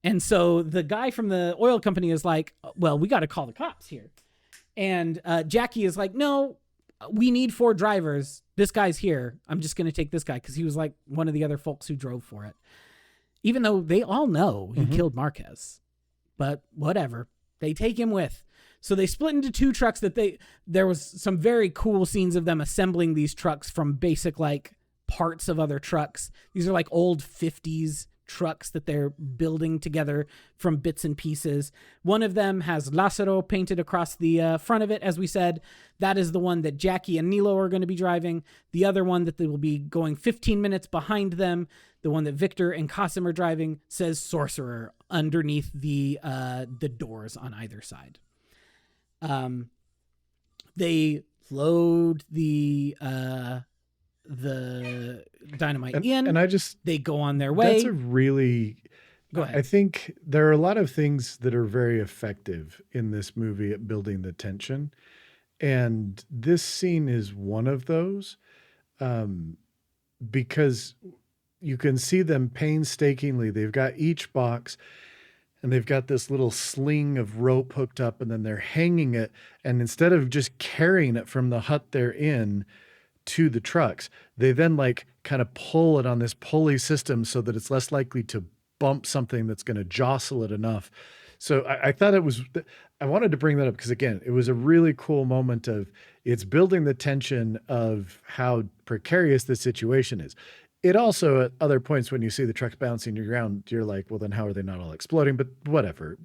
And so the guy from the oil company is like, well, we got to call the cops here. And Jackie is like, no, we need 4 drivers. This guy's here. I'm just going to take this guy, because he was like one of the other folks who drove for it. Even though they all know he killed Marquez. But whatever. They take him with. So they split into 2 trucks there was some very cool scenes of them assembling these trucks from basic like parts of other trucks. These are like old 50s trucks that they're building together from bits and pieces. One of them has Lázaro painted across the front of it. As we said, that is the one that Jackie and Nilo are going to be driving. The other one that they will be going 15 minutes behind them, the one that Victor and Qasim are driving, says Sorcerer underneath the doors on either side. They load the dynamite in, and they go on their way. That's a really, go ahead. I think there are a lot of things that are very effective in this movie at building the tension. And this scene is one of those, because you can see them painstakingly. They've got each box, and they've got this little sling of rope hooked up, and then they're hanging it. And instead of just carrying it from the hut they're in to the trucks, they then like kind of pull it on this pulley system so that it's less likely to bump something that's going to jostle it enough. So I thought I wanted to bring that up because, again, it was a really cool moment of it's building the tension of how precarious this situation is. It also, at other points when you see the trucks bouncing around, you're like, well, then how are they not all exploding? But whatever,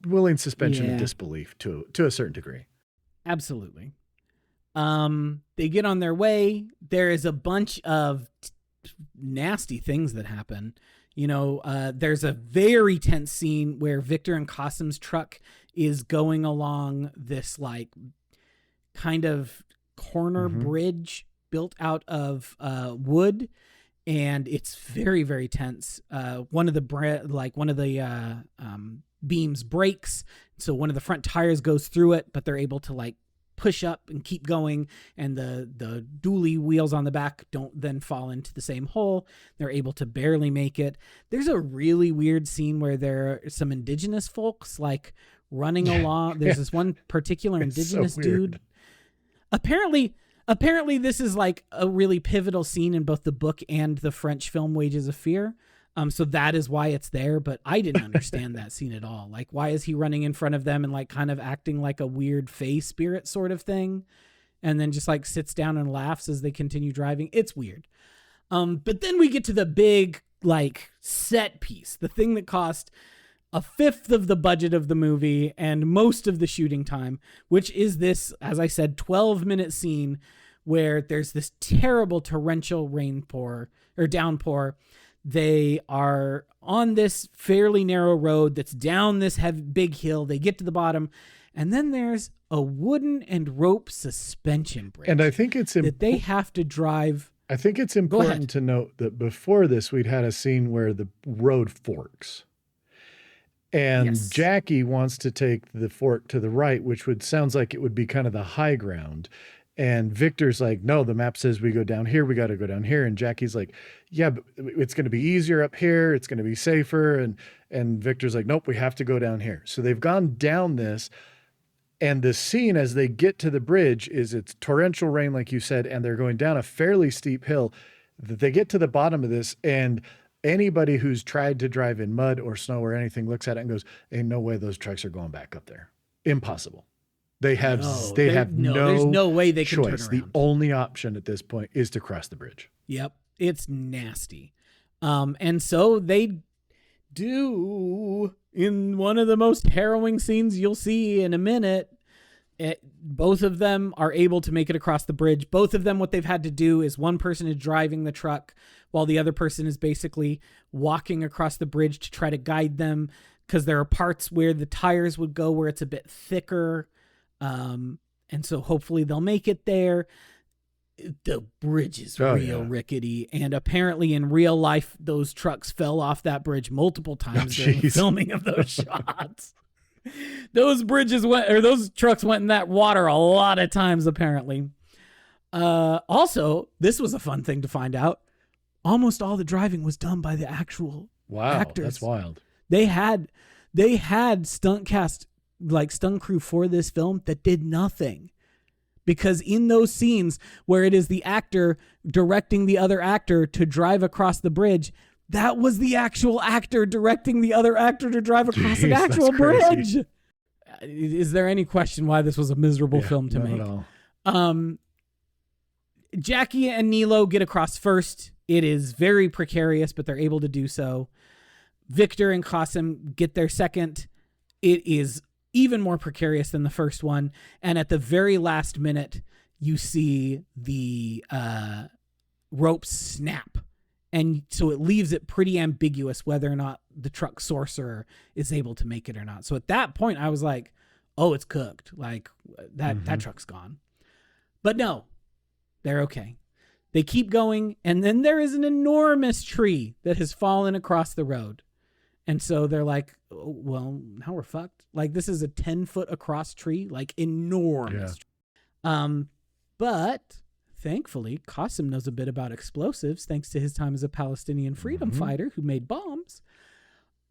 willing suspension of disbelief to a certain degree. Absolutely. They get on their way. There is a bunch of nasty things that happen. There's a very tense scene where Victor and Qasim's truck is going along this like kind of corner bridge built out of wood, and it's very, very tense. One of the beams breaks, so one of the front tires goes through it, but they're able to like push up and keep going, and the dually wheels on the back don't then fall into the same hole. They're able to barely make it. There's a really weird scene where there are some indigenous folks like running along. There's this one particular indigenous dude. Apparently this is like a really pivotal scene in both the book and the French film Wages of Fear. So that is why it's there, but I didn't understand that scene at all. Like, why is he running in front of them and like kind of acting like a weird fae spirit sort of thing? And then just like sits down and laughs as they continue driving. It's weird. But then we get to the big like set piece, the thing that cost 1/5 of the budget of the movie and most of the shooting time, which is this, as I said, 12-minute scene where there's this terrible torrential downpour. They are on this fairly narrow road that's down this big hill. They get to the bottom, and then there's a wooden and rope suspension bridge. And I think it's that they have to drive. I think it's important to note that before this, we'd had a scene where the road forks. And Yes. Jackie wants to take the fork to the right, which sounds like it would be kind of the high ground. And Victor's like, no, the map says we go down here. We got to go down here. And Jackie's like, yeah, but it's going to be easier up here. It's going to be safer. And Victor's like, nope, we have to go down here. So they've gone down this. And the scene as they get to the bridge is it's torrential rain, like you said, and they're going down a fairly steep hill. They get to the bottom of this, and anybody who's tried to drive in mud or snow or anything looks at it and goes, ain't no way those trucks are going back up there. Impossible. There's no way they can choice. Turn around. The only option at this point is to cross the bridge. Yep. It's nasty. And so they do, in one of the most harrowing scenes you'll see in a minute, both of them are able to make it across the bridge. Both of them, what they've had to do is one person is driving the truck while the other person is basically walking across the bridge to try to guide them, because there are parts where the tires would go where it's a bit thicker. And so hopefully they'll make it there. The bridge is rickety, and apparently in real life those trucks fell off that bridge multiple times during the filming of those shots. Those trucks went in that water a lot of times apparently. Also, this was a fun thing to find out. Almost all the driving was done by the actual actors. That's wild. They had stunt cast, like stunt crew for this film that did nothing. Because in those scenes where it is the actor directing the other actor to drive across the bridge, that was the actual actor directing the other actor to drive across an actual bridge. Is there any question why this was a miserable film to make? Not at all. Jackie and Nilo get across first. It is very precarious, but they're able to do so. Victor and Qasim get there second. It is even more precarious than the first one. And at the very last minute, you see the rope snap. And so it leaves it pretty ambiguous whether or not the truck Sorcerer is able to make it or not. So at that point, I was like, oh, it's cooked. Like that truck's gone. But no, they're okay. They keep going. And then there is an enormous tree that has fallen across the road. And so they're like, oh, well, now we're fucked. Like, this is a 10-foot across tree, like enormous. Yeah. But thankfully, Qasim knows a bit about explosives thanks to his time as a Palestinian freedom fighter who made bombs.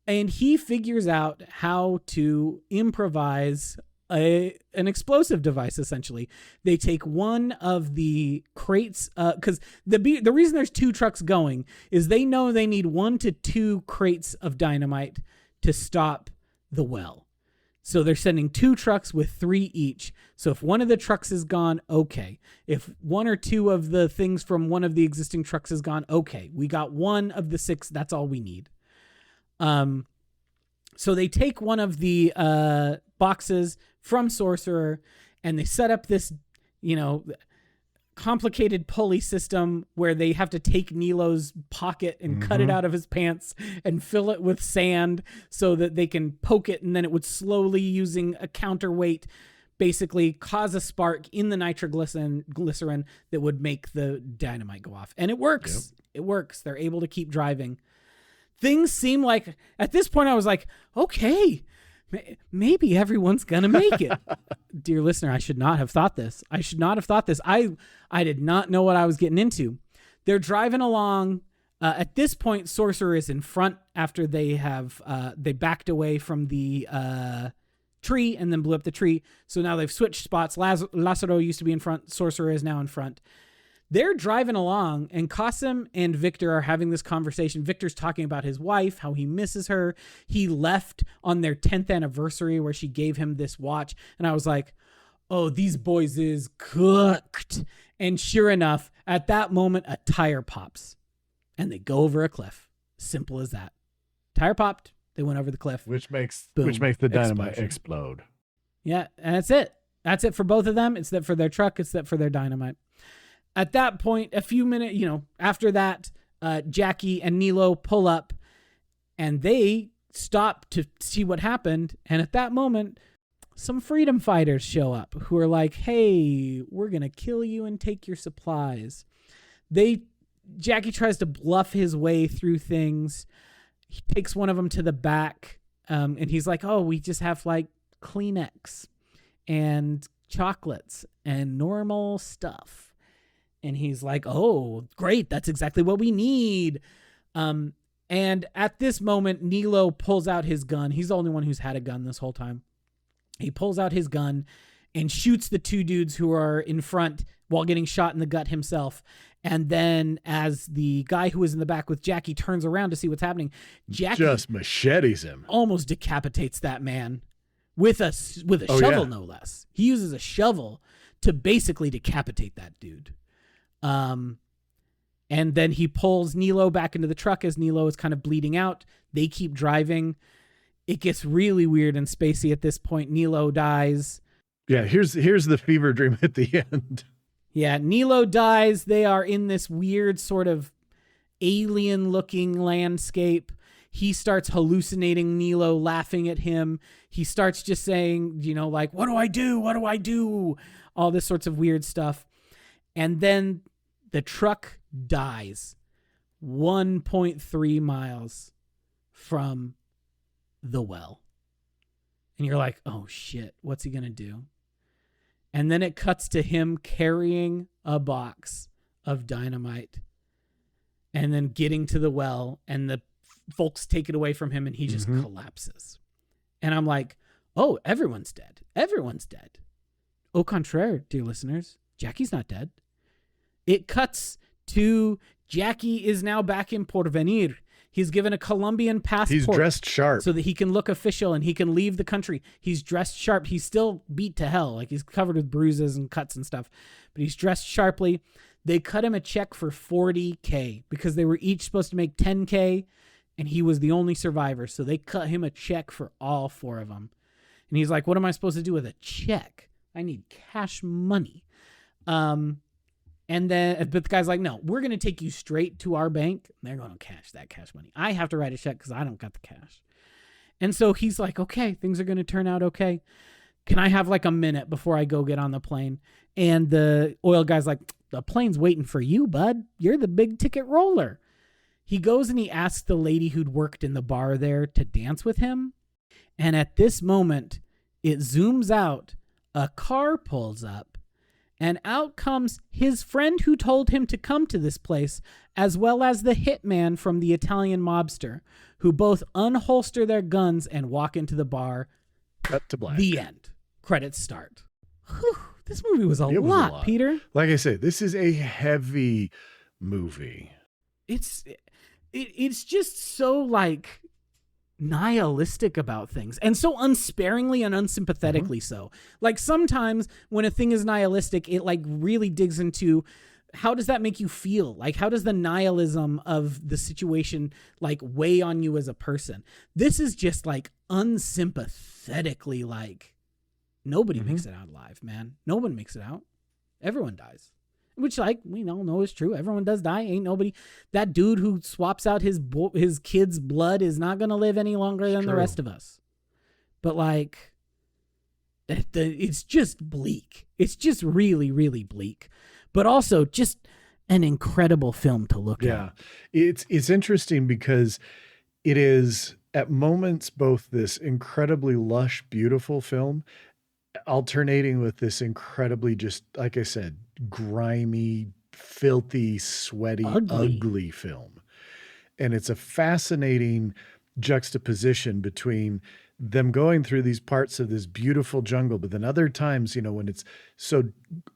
And he figures out how to improvise an explosive device, essentially. They take one of the crates, because the reason there's two trucks going is they know they need 1 to 2 crates of dynamite to stop the well. So they're sending 2 trucks with 3 each. So if one of the trucks is gone, okay. If 1 or 2 of the things from one of the existing trucks is gone, okay. We got 1 of the 6. That's all we need. So they take one of the boxes from Sorcerer and they set up this, complicated pulley system where they have to take Nilo's pocket and cut it out of his pants and fill it with sand so that they can poke it, and then it would slowly, using a counterweight, basically cause a spark in the nitroglycerin that would make the dynamite go off. And it works. Yep. It works. They're able to keep driving. Things seem like, at this point I was like, okay, maybe everyone's gonna make it. Dear listener, I should not have thought this. I did not know what I was getting into. They're driving along. At this point, Sorcerer is in front after they have they backed away from the tree and then blew up the tree. So now they've switched spots. Lazaro used to be in front. Sorcerer is now in front. They're driving along, and Qasim and Victor are having this conversation. Victor's talking about his wife, how he misses her. He left on their 10th anniversary where she gave him this watch. And I was like, oh, these boys is cooked. And sure enough, at that moment, a tire pops. And they go over a cliff. Simple as that. Tire popped. They went over the cliff. Which makes the dynamite explode. Yeah, and that's it. That's it for both of them. It's that for their truck. It's that for their dynamite. At that point, a few minutes, after that, Jackie and Nilo pull up and they stop to see what happened. And at that moment, some freedom fighters show up who are like, hey, we're going to kill you and take your supplies. Jackie tries to bluff his way through things. He takes one of them to the back, and he's like, oh, we just have like Kleenex and chocolates and normal stuff. And he's like, oh, great. That's exactly what we need. And at this moment, Nilo pulls out his gun. He's the only one who's had a gun this whole time. He pulls out his gun and shoots the two dudes who are in front while getting shot in the gut himself. And then as the guy who was in the back with Jackie turns around to see what's happening, Jackie just machetes him. Almost decapitates that man with a shovel, no less. He uses a shovel to basically decapitate that dude. And then he pulls Nilo back into the truck as Nilo is kind of bleeding out. They keep driving. It gets really weird and spacey at this point. Nilo dies. Yeah, here's the fever dream at the end. Yeah, Nilo dies. They are in this weird sort of alien-looking landscape. He starts hallucinating Nilo, laughing at him. He starts just saying, like, what do I do? What do I do? All this sorts of weird stuff. And then the truck dies 1.3 miles from the well. And you're like, oh shit, what's he going to do? And then it cuts to him carrying a box of dynamite and then getting to the well, and the folks take it away from him and he just collapses. And I'm like, oh, everyone's dead. Everyone's dead. Au contraire, dear listeners, Jackie's not dead. It cuts to Jackie is now back in Porvenir. He's given a Colombian passport. He's dressed sharp so that he can look official and he can leave the country. He's dressed sharp. He's still beat to hell. Like, he's covered with bruises and cuts and stuff, but he's dressed sharply. They cut him a check for $40K because they were each supposed to make $10K and he was the only survivor. So they cut him a check for all four of them. And he's like, what am I supposed to do with a check? I need cash money. And then, but the guy's like, no, we're going to take you straight to our bank. They're going to cash that cash money. I have to write a check because I don't got the cash. And so he's like, okay, things are going to turn out okay. Can I have like a minute before I go get on the plane? And the oil guy's like, the plane's waiting for you, bud. You're the big ticket roller. He goes and he asks the lady who'd worked in the bar there to dance with him. And at this moment, it zooms out. A car pulls up. And out comes his friend who told him to come to this place, as well as the hitman from the Italian mobster, who both unholster their guns and walk into the bar. Cut to black. The end. Credits start. Whew, this movie was a lot, Peter. Like I say, this is a heavy movie. It's just so like nihilistic about things, and so unsparingly and unsympathetically so. Like, sometimes when a thing is nihilistic, it like really digs into how does that make you feel? Like, how does the nihilism of the situation like weigh on you as a person? This is just like unsympathetically like nobody makes it out alive, man. No one makes it out. Everyone dies. Which, like, we all know is true. Everyone does die. Ain't nobody. That dude who swaps out his kid's blood is not going to live any longer than the rest of us. But, like, it's just bleak. It's just really, really bleak. But also just an incredible film to look at. Yeah. It's interesting because it is, at moments, both this incredibly lush, beautiful film, alternating with this incredibly, just like I said, grimy, filthy, sweaty, ugly film. And it's a fascinating juxtaposition between them going through these parts of this beautiful jungle, but then other times, when it's so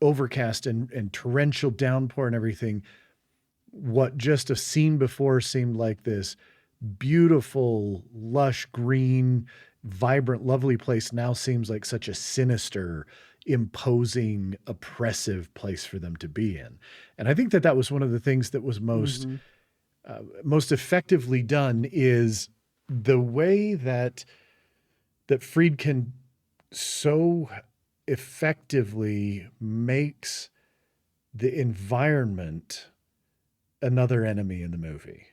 overcast and torrential downpour and everything, what just a scene before seemed like this beautiful, lush, green, vibrant, lovely place now seems like such a sinister, imposing, oppressive place for them to be in. And I think that was one of the things that was most effectively done, is the way that Friedkin so effectively makes the environment another enemy in the movie,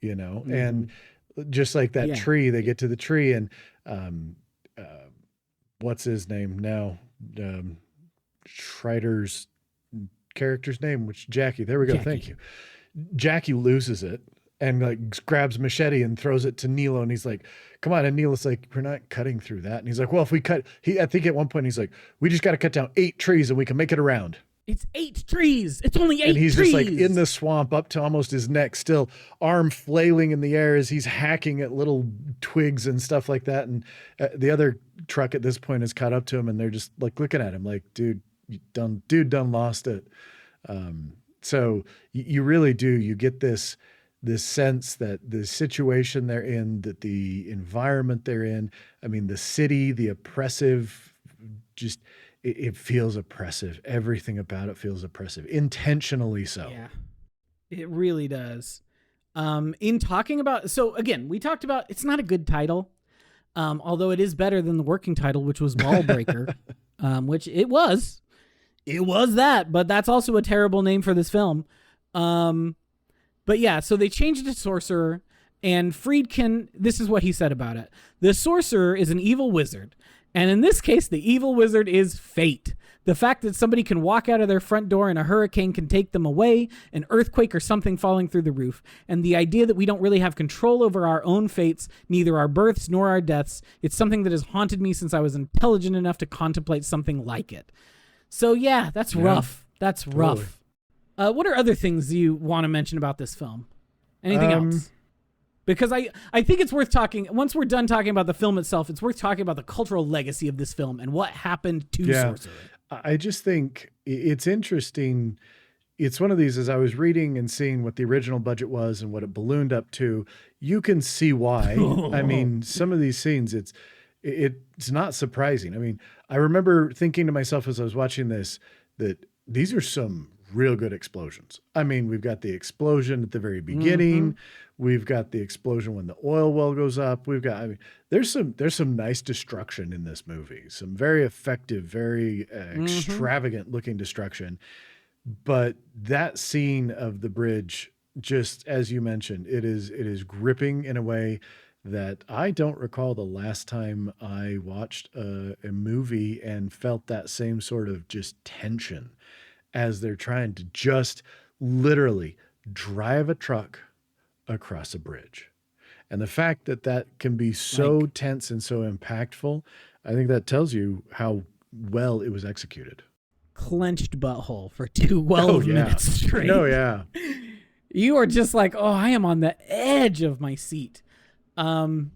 you know? Mhm. And just like that Yeah. tree, they get to the tree and uh, what's his name now? Schreider's character's name, which Jackie. There we go. Jackie. Thank you. Jackie loses it and like grabs machete and throws it to Nilo, and he's like, "Come on!" And Nilo's like, "We're not cutting through that." And he's like, "Well, if we cut," I think at one point he's like, "We just got to cut down 8 trees and we can make it around." It's 8 trees. It's only 8 and he's trees. just like in the swamp up to almost his neck, still arm flailing in the air as he's hacking at little twigs and stuff like that. And the other truck at this point has caught up to him, and they're just like looking at him like, dude, you done lost it. So you really do. You get this sense that the situation they're in, that the environment they're in, I mean, the city, the oppressive, just it feels oppressive. Everything about it feels oppressive, intentionally so. Yeah, it really does. In talking about, so again, we talked about it's not a good title, although it is better than the working title, which was Ballbreaker, which it was. It was that, but that's also a terrible name for this film. But yeah, so they changed it to Sorcerer, and Friedkin, this is what he said about it. The Sorcerer is an evil wizard, and in this case, the evil wizard is fate. The fact that somebody can walk out of their front door and a hurricane can take them away, an earthquake or something falling through the roof, and the idea that we don't really have control over our own fates, neither our births nor our deaths, it's something that has haunted me since I was intelligent enough to contemplate something like it. So yeah, that's rough. That's rough. What are other things you want to mention about this film? Anything else? Because I think it's worth talking, once we're done talking about the film itself, it's worth talking about the cultural legacy of this film and what happened to Sorcerer. I just think it's interesting. It's one of these, as I was reading and seeing what the original budget was and what it ballooned up to, you can see why. I mean, some of these scenes, it's not surprising. I mean, I remember thinking to myself as I was watching this, that these are some real good explosions. I mean, we've got the explosion at the very beginning. We've got the explosion when the oil well goes up. We've got, I mean, there's some nice destruction in this movie. Some very effective, very extravagant looking destruction. But that scene of the bridge, just as you mentioned, it is gripping in a way that I don't recall the last time I watched a movie and felt that same sort of just tension as they're trying to just literally drive a truck across a bridge. And the fact that that can be so tense and so impactful, I think that tells you how well it was executed. Clenched butthole for 12 minutes straight. Oh, yeah. You are just like, oh, I am on the edge of my seat. And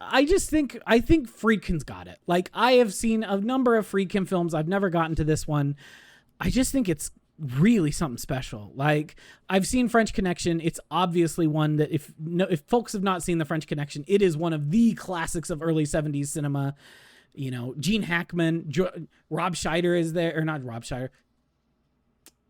I think Friedkin's got it. Like, I have seen a number of Friedkin films. I've never gotten to this one. I just think it's really something special. Like, I've seen French Connection. It's obviously one that if folks have not seen The French Connection, it is one of the classics of early 70s cinema. You know, Gene Hackman, Rob Schneider is there, or not Rob Schneider.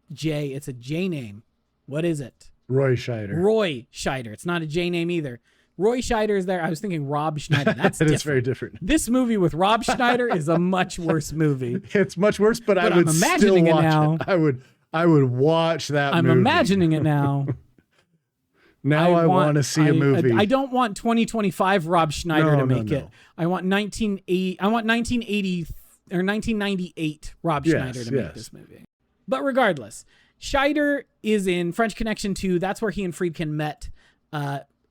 It's a J name. What is it? Roy Scheider. Roy Scheider. It's not a J name either. Roy Scheider is there. I was thinking Rob Schneider. That's It's very different. This movie with Rob Schneider is a much worse movie. It's much worse, but I would still watch it. I would watch that movie. I'm imagining it now. Now I want to see a movie. I don't want 2025 Rob Schneider to make it. I want 1980. I want 1980 or 1998 Rob Schneider to make this movie. But regardless, Scheider is in French Connection 2. That's where he and Friedkin met.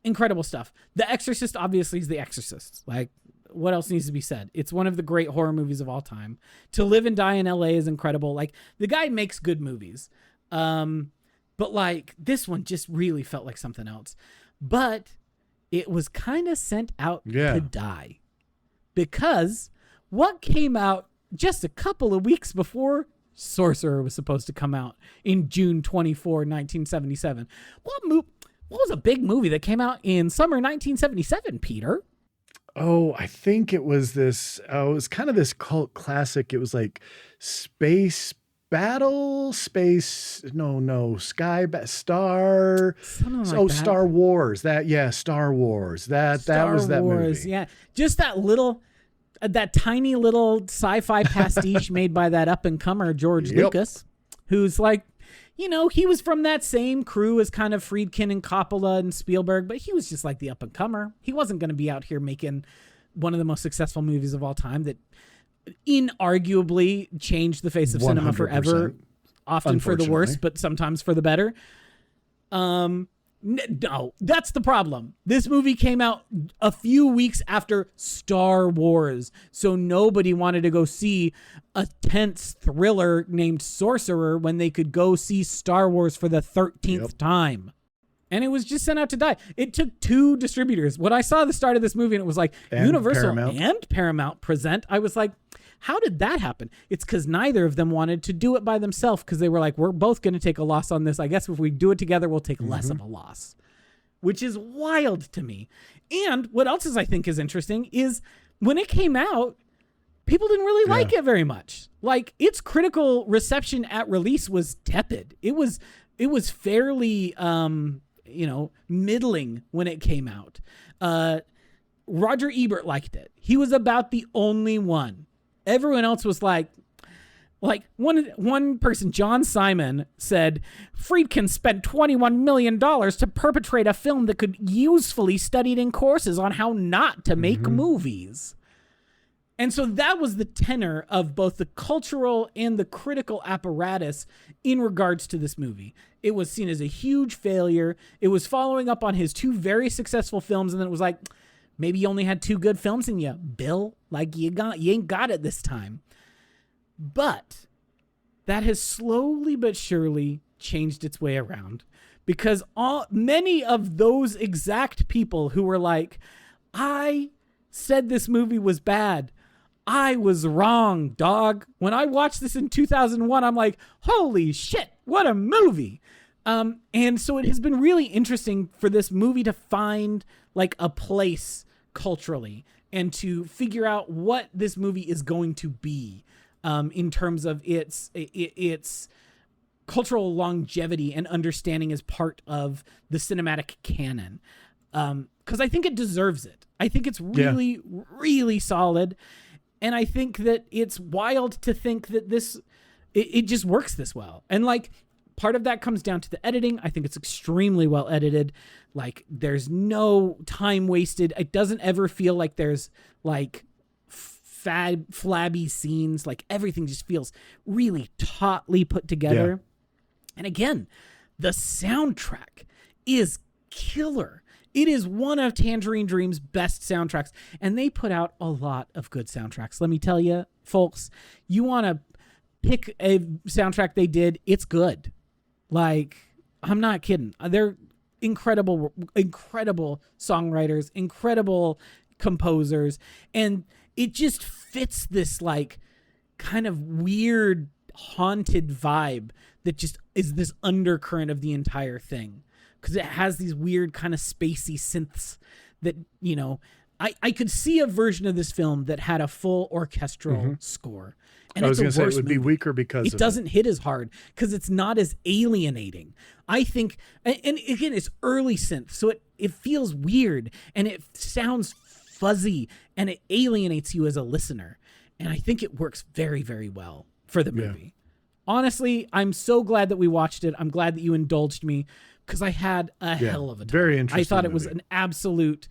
Incredible stuff. The Exorcist obviously is The Exorcist. Like, what else needs to be said? It's one of the great horror movies of all time. To Live and Die in LA is incredible. Like, the guy makes good movies. But like, this one just really felt like something else. But it was kind of sent out to die. Because what came out just a couple of weeks before Sorcerer was supposed to come out in June 24, 1977. What was a big movie that came out in summer 1977, Peter? Oh, I think it was this. It was kind of this cult classic. It was like Space Battle, Star. Star Wars. Star Wars. That was that movie. Yeah, just that tiny little sci-fi pastiche made by that up and comer George Lucas, who's like, you know, he was from that same crew as kind of Friedkin and Coppola and Spielberg, but he was just like the up and comer. He wasn't going to be out here making one of the most successful movies of all time that inarguably changed the face of cinema forever, often for the worse, but sometimes for the better. No, that's the problem. This movie came out a few weeks after Star Wars, so nobody wanted to go see a tense thriller named Sorcerer when they could go see Star Wars for the 13th time. And it was just sent out to die. It took 2 distributors. When I saw the start of this movie and it was like Universal and Paramount present, I was like, how did that happen? It's because neither of them wanted to do it by themselves, because they were like, we're both going to take a loss on this. I guess if we do it together, we'll take less of a loss, which is wild to me. And what else is, I think, is interesting is when it came out, people didn't really like it very much. Like, its critical reception at release was tepid. It was fairly, middling when it came out. Roger Ebert liked it. He was about the only one. Everyone else was like one person, John Simon, said, Friedkin spent $21 million to perpetrate a film that could usefully studied in courses on how not to make movies. And so that was the tenor of both the cultural and the critical apparatus in regards to this movie. It was seen as a huge failure. It was following up on his 2 very successful films, and then it was like, maybe you only had 2 good films in you, Bill. Like, you ain't got it this time. But that has slowly but surely changed its way around, because many of those exact people who were like, I said this movie was bad, I was wrong, dog. When I watched this in 2001, I'm like, holy shit, what a movie. And so it has been really interesting for this movie to find like a place culturally and to figure out what this movie is going to be in terms of its cultural longevity and understanding as part of the cinematic canon. Because I think it deserves it. I think it's really, really solid. And I think that it's wild to think that it just works this well. And like, part of that comes down to the editing. I think it's extremely well edited. Like, there's no time wasted. It doesn't ever feel like there's like flabby scenes. Like, everything just feels really tautly put together. Yeah. And again, the soundtrack is killer. It is one of Tangerine Dream's best soundtracks, and they put out a lot of good soundtracks. Let me tell you, folks, you want to pick a soundtrack they did, it's good. Like, I'm not kidding. They're incredible songwriters, incredible composers, and it just fits this like kind of weird haunted vibe that just is this undercurrent of the entire thing, because it has these weird kind of spacey synths that, you know, I could see a version of this film that had a full orchestral score. And I was going to say it would be weaker because it doesn't hit as hard, because it's not as alienating. I think, and again, it's early synth, so it feels weird and it sounds fuzzy and it alienates you as a listener. And I think it works very, very well for the movie. Yeah. Honestly, I'm so glad that we watched it. I'm glad that you indulged me, because I had a hell of a time. Very interesting. I thought it was an absolute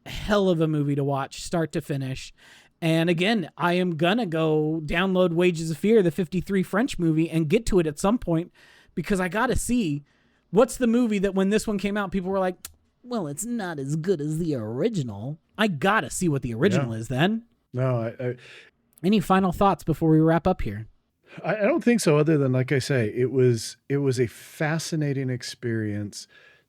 hell of a movie to watch, start to finish. And again, I am going to go download Wages of Fear, the 53 French movie, and get to it at some point, because I got to see what's the movie that when this one came out, people were like, well, it's not as good as the original. I got to see what the original is then. No, Any final thoughts before we wrap up here? I don't think so, other than, like I say, it was a fascinating experience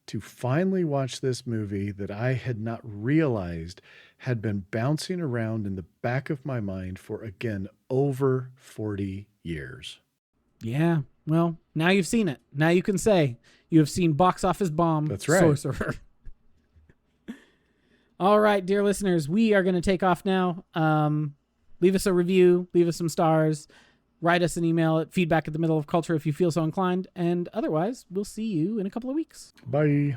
to finally watch this movie that I had not realized had been bouncing around in the back of my mind for, again, over 40 years. Yeah. Well, now you've seen it. Now you can say you have seen box office bomb. That's right. Sorcerer. All right, dear listeners, we are going to take off now. Leave us a review, leave us some stars, write us an email at feedback@themiddleofculture if you feel so inclined. And otherwise, we'll see you in a couple of weeks. Bye.